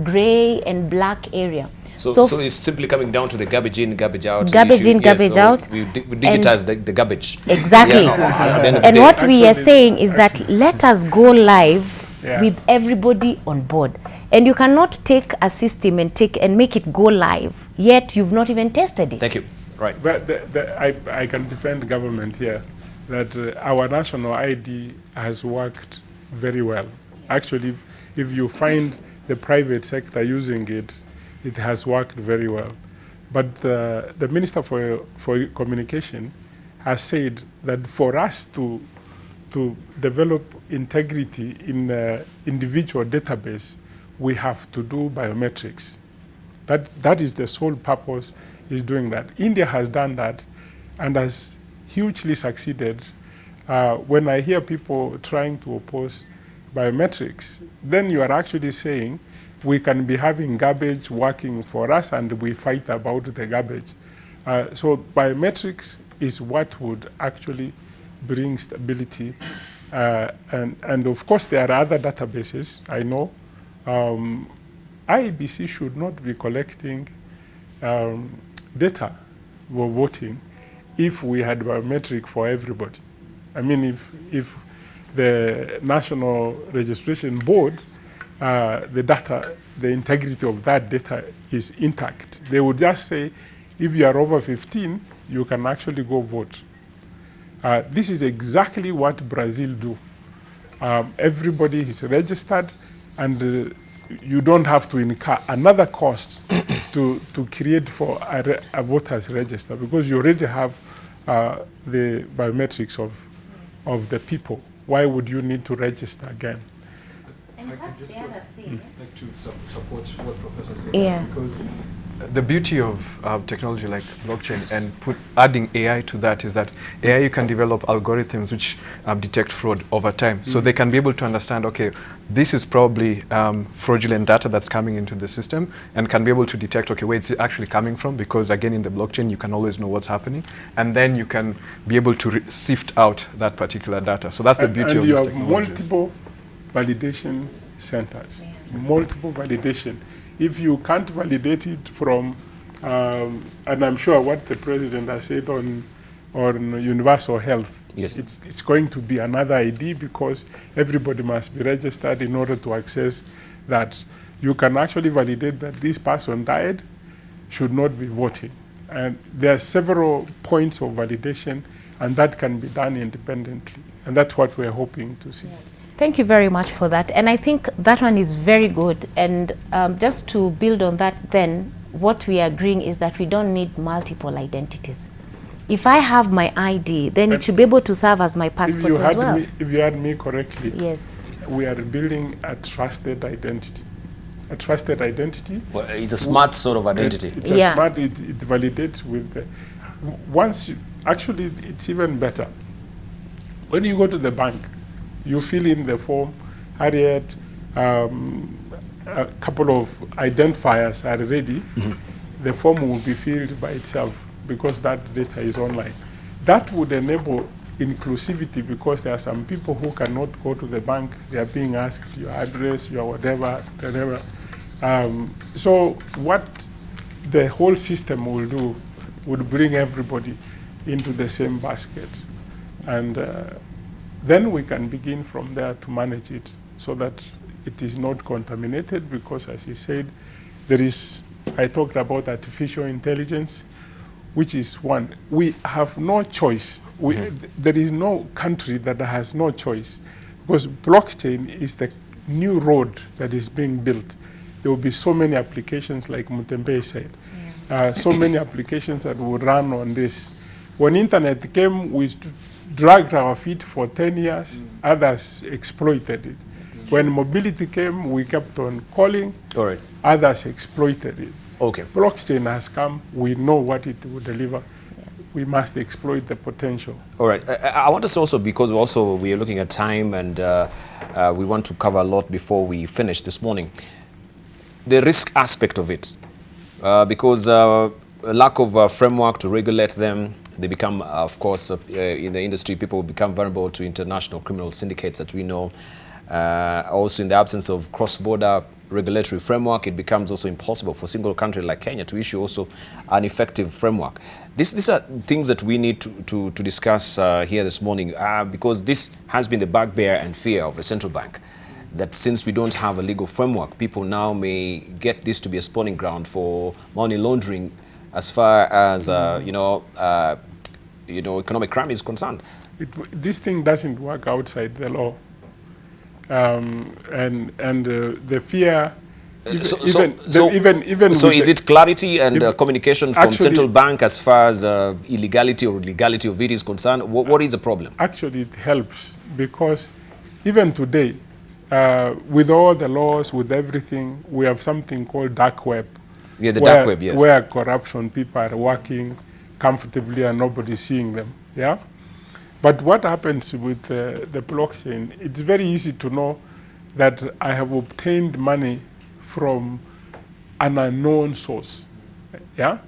gray and black area. So it's simply coming down to the garbage in, garbage out. Garbage in, garbage out. We digitize the garbage. Exactly. And what we are saying is that let us go live with everybody on board. And you cannot take a system and make it go live, yet you've not even tested it. Thank you. Right. But I can defend government here, that our national ID has worked very well. Actually, if you find the private sector using it, it has worked very well. But the Minister for Communication has said that for us to develop integrity in individual database, we have to do biometrics. That is the sole purpose, is doing that. India has done that and has hugely succeeded. When I hear people trying to oppose biometrics, then you are actually saying we can be having garbage working for us and we fight about the garbage. So biometrics is what would actually bring stability. And of course there are other databases, I know. IEBC should not be collecting data for voting if we had biometric for everybody. I mean, if the National Registration Board, the integrity of that data is intact, they would just say, if you are over 15, you can actually go vote. This is exactly what Brazil do. Everybody is registered, and you don't have to incur another cost to create for a voters register, because you already have the biometrics of the people. Why would you need to register again? And that's the other thing. I'd like to support what Professor said. Yeah. Because the beauty of technology like blockchain and adding AI to that is that AI, you can develop algorithms which detect fraud over time. So they can be able to understand, okay, this is probably fraudulent data that's coming into the system, and can be able to detect, okay, where it's actually coming from, because again, in the blockchain, you can always know what's happening, and then you can be able to sift out that particular data. So that's the beauty of you this have technology. multiple validation centers, multiple validation. If you can't validate it from, and I'm sure what the president has said on universal health, Yes. it's going to be another ID because everybody must be registered in order to access that. You can actually validate that this person died, should not be voting. And there are several points of validation, and that can be done independently. And that's what we're hoping to see. Thank you very much for that. And I think that one is very good. And just to build on that then, what we are agreeing is that we don't need multiple identities. If I have my ID, then it should be able to serve as my passport as well. If you heard me correctly, Yes. we are building a trusted identity. A trusted identity. Well, it's a smart sort of identity. It's a smart, it validates with the, once you, actually it's even better. When you go to the bank, you fill in the form, Harriet, a couple of identifiers are ready. The form will be filled by itself because that data is online. That would enable inclusivity because there are some people who cannot go to the bank. They are being asked your address, your whatever. So what the whole system will do would bring everybody into the same basket. And then we can begin from there to manage it so that it is not contaminated because, as you said, there is, I talked about artificial intelligence, which is one. We have no choice. There is no country that has no choice because blockchain is the new road that is being built. There will be so many applications, like Mutembei said, so many applications that will run on this. When internet came, we dragged our feet for 10 years, others exploited it. When mobility came, we kept on calling, others exploited it. Okay. Blockchain has come, we know what it will deliver. We must exploit the potential. All right. I want us also, because also we are looking at time and we want to cover a lot before we finish this morning. The risk aspect of it, because a lack of framework to regulate them, they become, of course, in the industry, people become vulnerable to international criminal syndicates that we know. Also, in the absence of cross-border regulatory framework, it becomes also impossible for a single country like Kenya to issue also an effective framework. These are things that we need to discuss here this morning because this has been the bugbear and fear of the central bank, that since we don't have a legal framework, people now may get this to be a spawning ground for money laundering as far as economic crime is concerned. This thing doesn't work outside the law. The fear, So is it clarity and communication from central bank as far as illegality or legality of it is concerned? What is the problem? Actually, it helps because even today, with all the laws, with everything, we have something called dark web. Yeah, the dark web, yes. Where corruption people are working comfortably and nobody's seeing them. Yeah. But what happens with the blockchain, it's very easy to know that I have obtained money from an unknown source, yeah?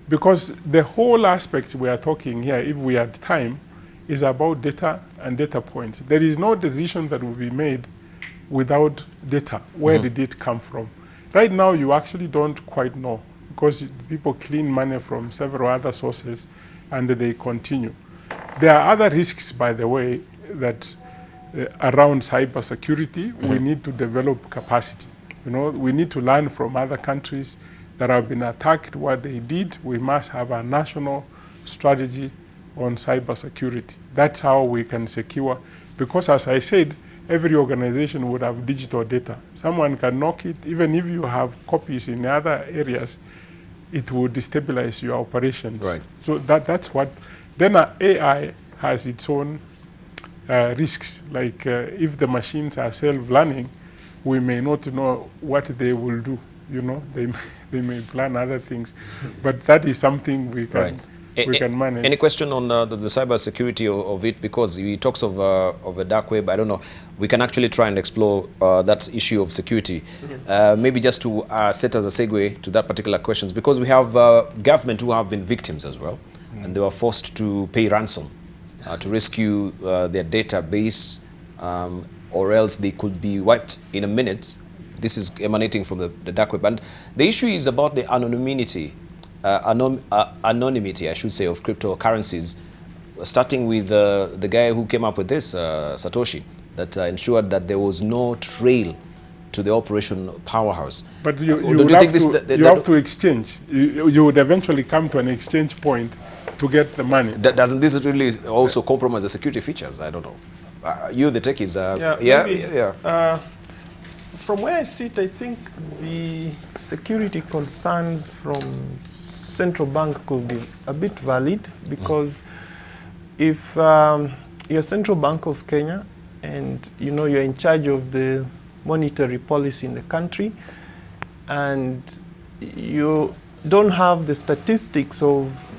Because the whole aspect we are talking here, if we had time, is about data and data points. There is no decision that will be made without data. Where did it come from? Right now, you actually don't quite know because people clean money from several other sources and they continue. There are other risks, by the way, that around cybersecurity, we need to develop capacity. You know, we need to learn from other countries that have been attacked, what they did. We must have a national strategy on cybersecurity. That's how we can secure, because as I said, every organization would have digital data. Someone can knock it, even if you have copies in other areas, it will destabilize your operations. Right. So that's what. Then AI has its own risks, like if the machines are self-learning, we may not know what they will do. You know, they may plan other things, but that is something we can we can manage. Any question on the cyber security of it? Because he talks of a dark web. I don't know. We can actually try and explore that issue of security. Maybe just to set as a segue to that particular questions, because we have government who have been victims as well. And they were forced to pay ransom to rescue their database. or else they could be wiped in a minute. This is emanating from the dark web. And the issue is about the anonymity, anonymity, I should say, of cryptocurrencies, starting with the guy who came up with this, Satoshi, that ensured that there was no trail to the operation powerhouse. But you have to exchange. You would eventually come to an exchange point to get the money. Doesn't this really also compromise the security features? I don't know. You, the techies, from where I sit, I think the security concerns from central bank could be a bit valid, because if you're Central Bank of Kenya and you're in charge of the monetary policy in the country, and you don't have the statistics of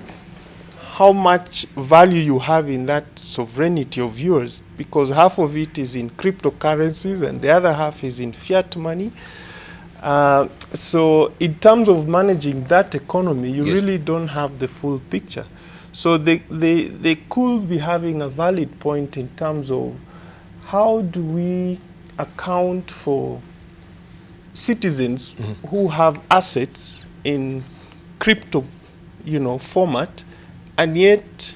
how much value you have in that sovereignty of yours, because half of it is in cryptocurrencies and the other half is in fiat money. So in terms of managing that economy, you really don't have the full picture. So they could be having a valid point in terms of how do we account for citizens who have assets in crypto, format, and yet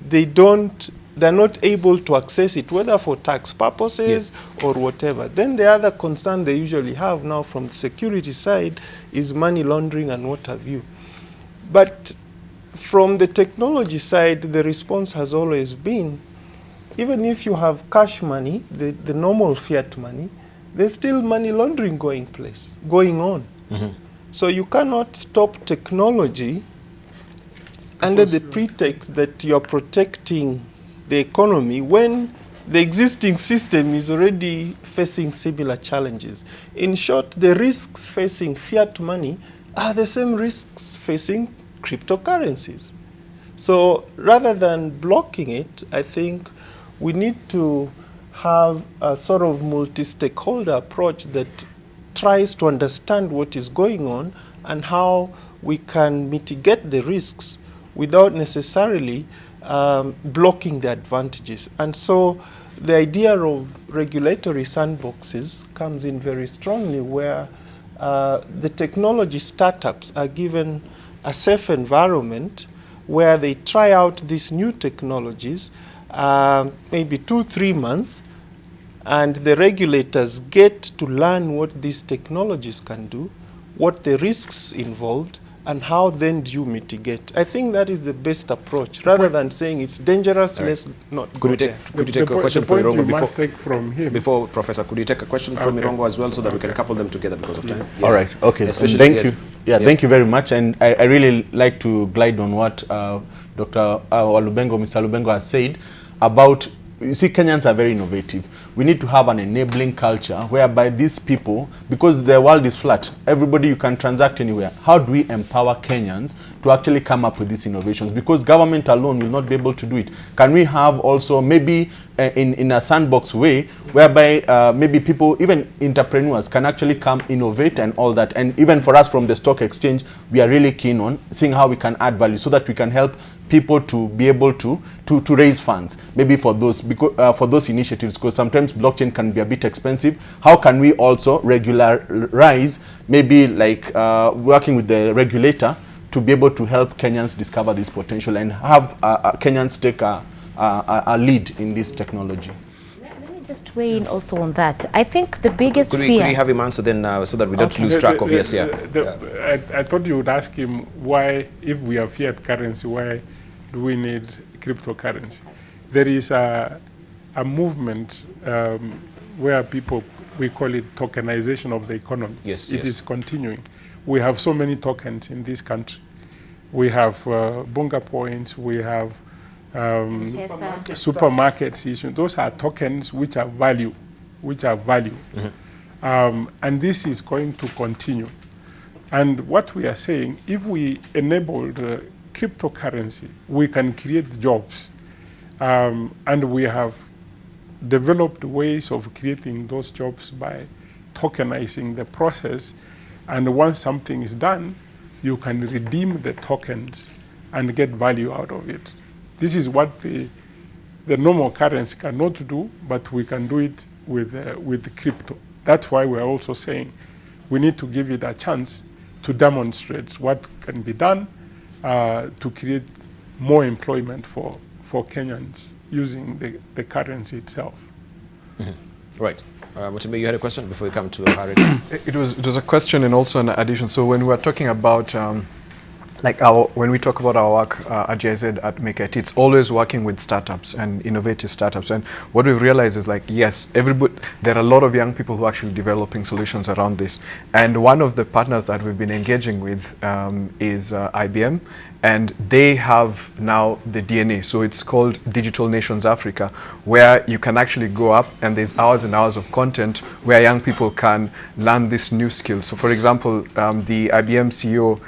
they're not able to access it, whether for tax purposes or whatever. Then the other concern they usually have now from the security side is money laundering and what have you. But from the technology side, the response has always been, even if you have cash money, the normal fiat money, there's still money laundering going on. So you cannot stop technology under the pretext that you're protecting the economy when the existing system is already facing similar challenges. In short, the risks facing fiat money are the same risks facing cryptocurrencies. So rather than blocking it, I think we need to have a sort of multi-stakeholder approach that tries to understand what is going on and how we can mitigate the risks without necessarily blocking the advantages. And so the idea of regulatory sandboxes comes in very strongly, where the technology startups are given a safe environment where they try out these new technologies, maybe 2-3 months, and the regulators get to learn what these technologies can do, what the risks involved, and how then do you mitigate? I think that is the best approach, rather than saying it's dangerous, let's not go there. Could you take a question from Irungu before Professor? Could you take a question from Irungu as well, so that we can couple them together because of time? All right. Okay. Thank you. Thank you very much. And I really like to glide on what Dr. Walubengo, Mr. Walubengo has said about, you see, Kenyans are very innovative. We need to have an enabling culture whereby these people, because the world is flat, everybody, you can transact anywhere. How do we empower Kenyans to actually come up with these innovations? Because government alone will not be able to do it. Can we have also maybe in a sandbox way whereby maybe people, even entrepreneurs, can actually come innovate and all that? And even for us from the stock exchange, we are really keen on seeing how we can add value so that we can help people to be able to raise funds, maybe for those initiatives, because sometimes blockchain can be a bit expensive. How can we also regularize, maybe like working with the regulator to be able to help Kenyans discover this potential and have Kenyans take a lead in this technology? Let me just weigh in also on that. I think the biggest fear... Could we have him answer then, so that we don't lose track of yes, I thought you would ask him why, if we have fiat currency, why do we need cryptocurrency? There is a movement where people, we call it tokenization of the economy. Yes, it is continuing. We have so many tokens in this country. We have Bunga points, we have supermarkets. Those are tokens which are value, and this is going to continue. And what we are saying, if we enable the cryptocurrency, we can create jobs, and we have developed ways of creating those jobs by tokenizing the process. And once something is done, you can redeem the tokens and get value out of it. This is what the normal currency cannot do, but we can do it with crypto. That's why we're also saying we need to give it a chance to demonstrate what can be done to create more employment for Kenyans using the currency itself. Right. Mutembei, you had a question before we come to Harriet? It was a question and also an addition. So when we're talking about when we talk about our work at GIZ at Make IT, it's always working with startups and innovative startups. And what we've realized is yes, there are a lot of young people who are actually developing solutions around this. And one of the partners that we've been engaging with is IBM. And they have now the DNA, so it's called Digital Nations Africa, where you can actually go up and there's hours and hours of content where young people can learn these new skills. So for example, the IBM CEO,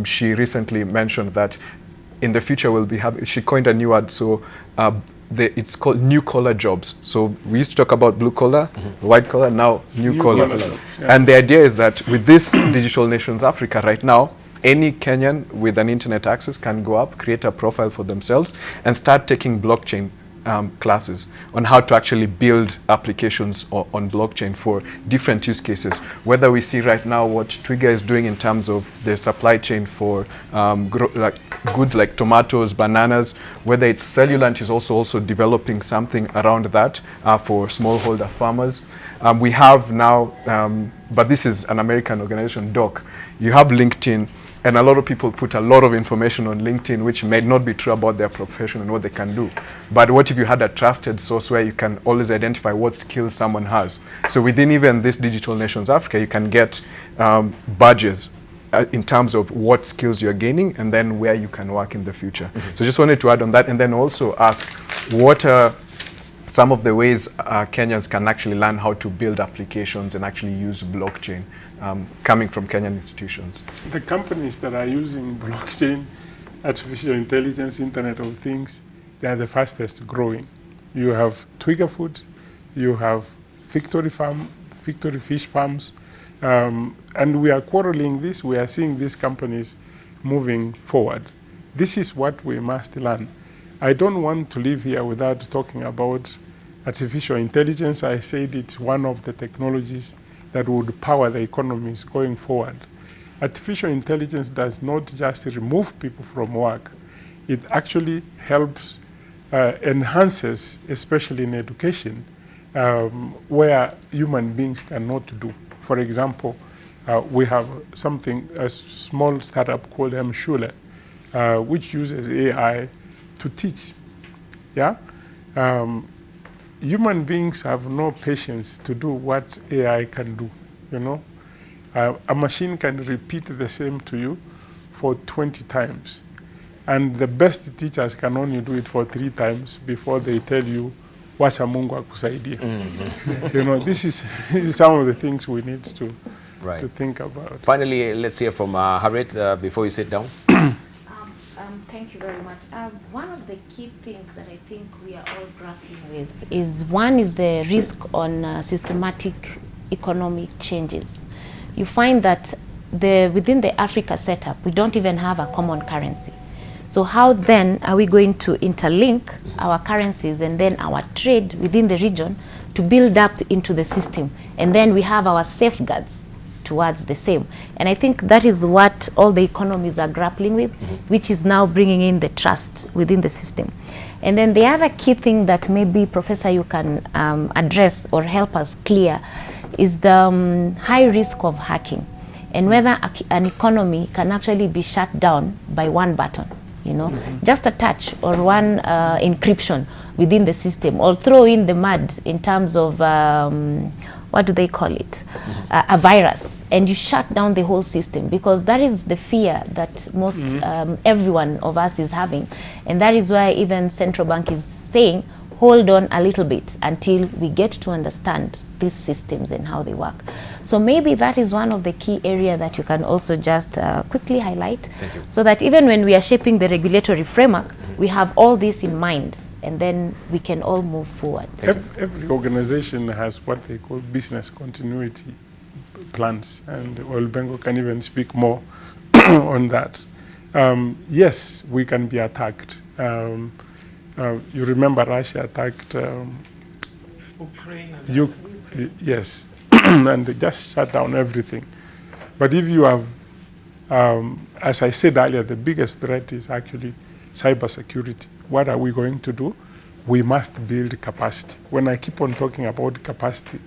she recently mentioned that in the future she coined a new word, so it's called new collar jobs. So we used to talk about blue collar, white collar, now new collar. Jobs, yeah. And the idea is that with this Digital Nations Africa right now, any Kenyan with an internet access can go up, create a profile for themselves, and start taking blockchain classes on how to actually build applications on blockchain for different use cases. Whether we see right now what Chiggai is doing in terms of the supply chain for goods like tomatoes, bananas, whether it's Cellulant is also developing something around that for smallholder farmers. We have now, but this is an American organization, DOC. You have LinkedIn. And a lot of people put a lot of information on LinkedIn which may not be true about their profession and what they can do. But what if you had a trusted source where you can always identify what skills someone has? So within even this Digital Nations Africa, you can get badges in terms of what skills you're gaining and then where you can work in the future. So just wanted to add on that and then also ask what are some of the ways Kenyans can actually learn how to build applications and actually use blockchain coming from Kenyan institutions. The companies that are using blockchain, artificial intelligence, Internet of Things, they are the fastest growing. You have Twiga Food, you have Victory Fish Farms, and we are quarreling this. We are seeing these companies moving forward. This is what we must learn. I don't want to leave here without talking about artificial intelligence. I said it's one of the technologies that would power the economies going forward. Artificial intelligence does not just remove people from work. It actually helps, enhances, especially in education, where human beings cannot do. For example, we have a small startup called Mshule, which uses AI to teach. Yeah? Human beings have no patience to do what AI can do, you know. A machine can repeat the same to you for 20 times. And the best teachers can only do it for 3 times before they tell you, wacha Mungu akusaidie. You know, this is some of the things we need to think about. Finally, let's hear from Harriet before you sit down. Thank you very much. One of the key things that I think we are all grappling with is the risk on systematic economic changes. You find that within the Africa setup, we don't even have a common currency. So how then are we going to interlink our currencies and then our trade within the region to build up into the system? And then we have our safeguards towards the same. And I think that is what all the economies are grappling with, which is now bringing in the trust within the system. And then the other key thing that maybe, Professor, you can address or help us clear is the high risk of hacking and whether an economy can actually be shut down by one button, you know, just a touch or one encryption within the system, or throw in the mud in terms of what do they call it, a virus, and you shut down the whole system, because that is the fear that most everyone of us is having. And that is why even central bank is saying, hold on a little bit until we get to understand these systems and how they work. So maybe that is one of the key areas that you can also just quickly highlight, so that even when we are shaping the regulatory framework, we have all this in mind, and then we can all move forward. Every organization has what they call business continuity plans, and Walubengo can even speak more on that. Yes, we can be attacked. You remember Russia attacked Yes, and they just shut down everything. But if you have, as I said earlier, the biggest threat is actually cybersecurity. What are we going to do? We must build capacity. When I keep on talking about capacity,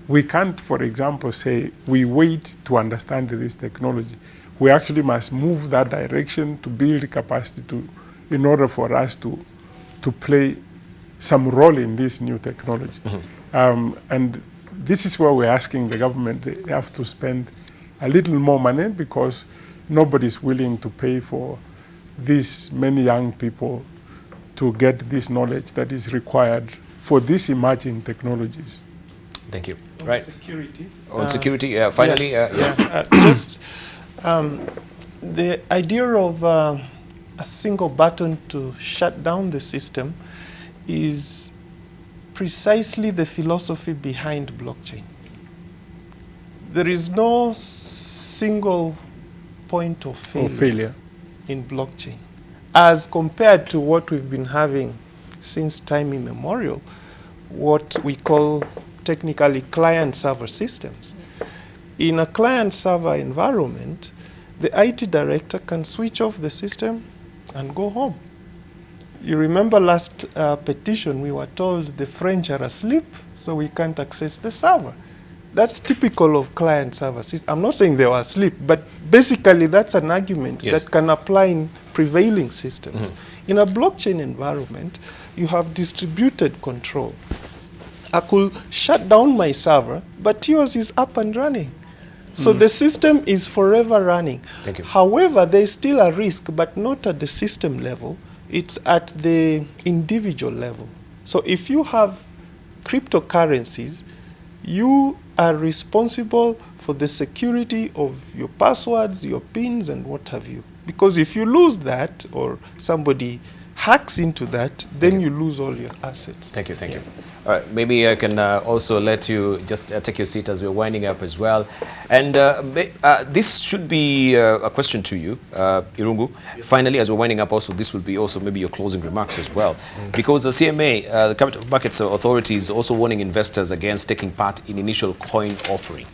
we can't, for example, say we wait to understand this technology. We actually must move that direction to build capacity in order for us to play some role in this new technology. And this is where we're asking the government, they have to spend a little more money because nobody's willing to pay for these many young people to get this knowledge that is required for these emerging technologies. Thank you. On right. security. On security, finally. Just the idea of a single button to shut down the system is precisely the philosophy behind blockchain. There is no single point of failure in blockchain, as compared to what we've been having since time immemorial, what we call technically client-server systems. In a client-server environment, the IT director can switch off the system and go home. You remember last petition, we were told the French are asleep, so we can't access the server. That's typical of client-server systems. I'm not saying they were asleep, but basically that's an argument that can apply in prevailing systems. In a blockchain environment, you have distributed control. I could shut down my server, but yours is up and running. So the system is forever running. Thank you. However, there's still a risk, but not at the system level. It's at the individual level. So if you have cryptocurrencies, you are responsible for the security of your passwords, your PINs, and what have you. Because if you lose that, or somebody hacks into that, then you lose all your assets. Thank you, thank you. All right, maybe I can also let you just take your seat as we're winding up as well. And this should be a question to you, Irungu. Finally, as we're winding up also, this will be also maybe your closing remarks as well. Because the CMA, the Capital Markets Authority, is also warning investors against taking part in initial coin offering.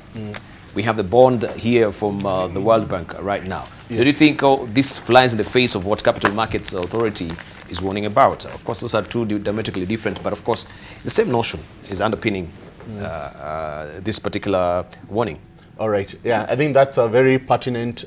We have the bond here from the World Bank right now. Do you think this flies in the face of what Capital Markets Authority is warning about? Of course, those are two diametrically different, but of course, the same notion is underpinning this particular warning. All right. Yeah, I think that's a very pertinent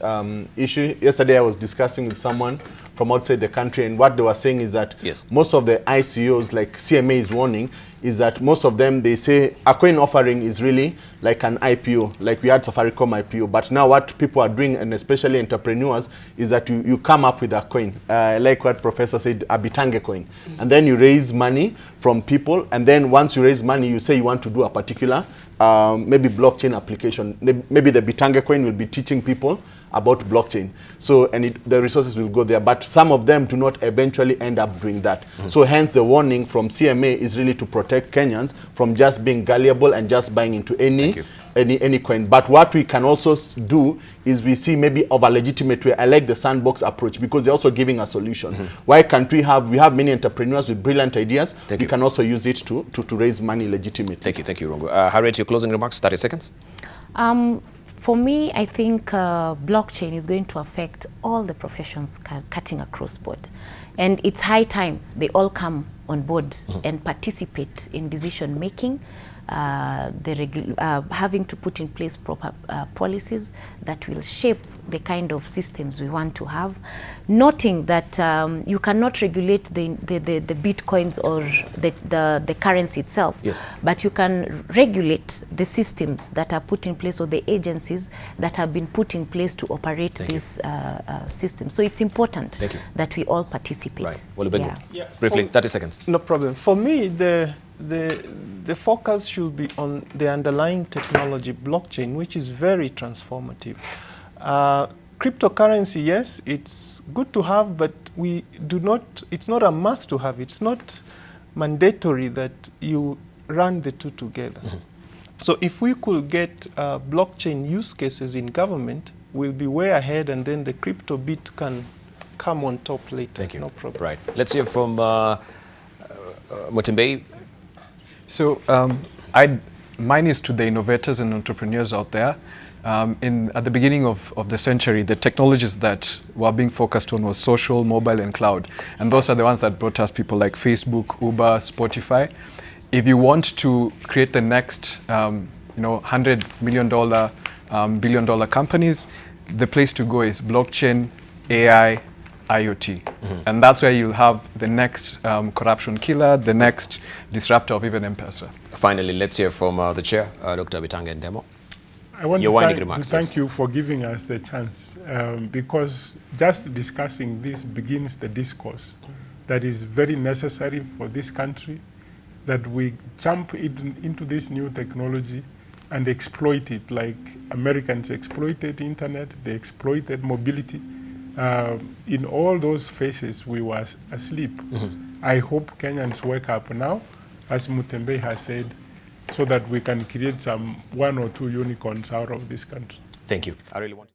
issue. Yesterday, I was discussing with someone from outside the country, and what they were saying is that most of the ICOs, like CMA is warning, is that most of them, they say a coin offering is really like an IPO, like we had Safaricom IPO. But now what people are doing, and especially entrepreneurs, is that you come up with a coin, like what Professor said, a Bitange coin. And then you raise money from people, and then once you raise money, you say you want to do a particular maybe blockchain application. Maybe the Bitange coin will be teaching people about blockchain. So, and the resources will go there. But some of them do not eventually end up doing that. So hence the warning from CMA is really to protect Kenyans from just being gullible and just buying into any coin. But what we can also do is we see maybe of a legitimate way. I like the sandbox approach because they're also giving a solution. Why can't we have many entrepreneurs with brilliant ideas. We can also use it to raise money legitimately. Thank you, Irungu. Harriet, your closing remarks, 30 seconds. For me, I think blockchain is going to affect all the professions cutting across board. And it's high time they all come on board and participate in decision making, having to put in place proper policies that will shape the kind of systems we want to have, noting that you cannot regulate the bitcoins or the currency itself, but you can regulate the systems that are put in place or the agencies that have been put in place to operate this system. So it's important that we all participate. Right. Walubengo, briefly, 30 seconds. No problem. For me, the focus should be on the underlying technology, blockchain, which is very transformative. Cryptocurrency, yes, it's good to have, but we do not, it's not a must to have. It's not mandatory that you run the two together. So if we could get blockchain use cases in government, we'll be way ahead, and then the crypto bit can come on top later. Thank you. No problem. Right. Let's hear from Mutembei. So mine is to the innovators and entrepreneurs out there. At the beginning of the century, the technologies that were being focused on was social, mobile, and cloud. And those are the ones that brought us people like Facebook, Uber, Spotify. If you want to create the next $100 million, billion-dollar companies, the place to go is blockchain, AI, IoT. And that's where you'll have the next corruption killer, the next disruptor of even M-Pesa. Finally, let's hear from the chair, Dr. Bitange Ndemo. I want Your to remarks, thank you for giving us the chance, because just discussing this begins the discourse that is very necessary for this country, that we jump into this new technology and exploit it like Americans exploited internet, they exploited mobility. In all those phases, we were asleep. I hope Kenyans wake up now, as Mutembei has said, so that we can create some 1 or 2 unicorns out of this country. Thank you. I really want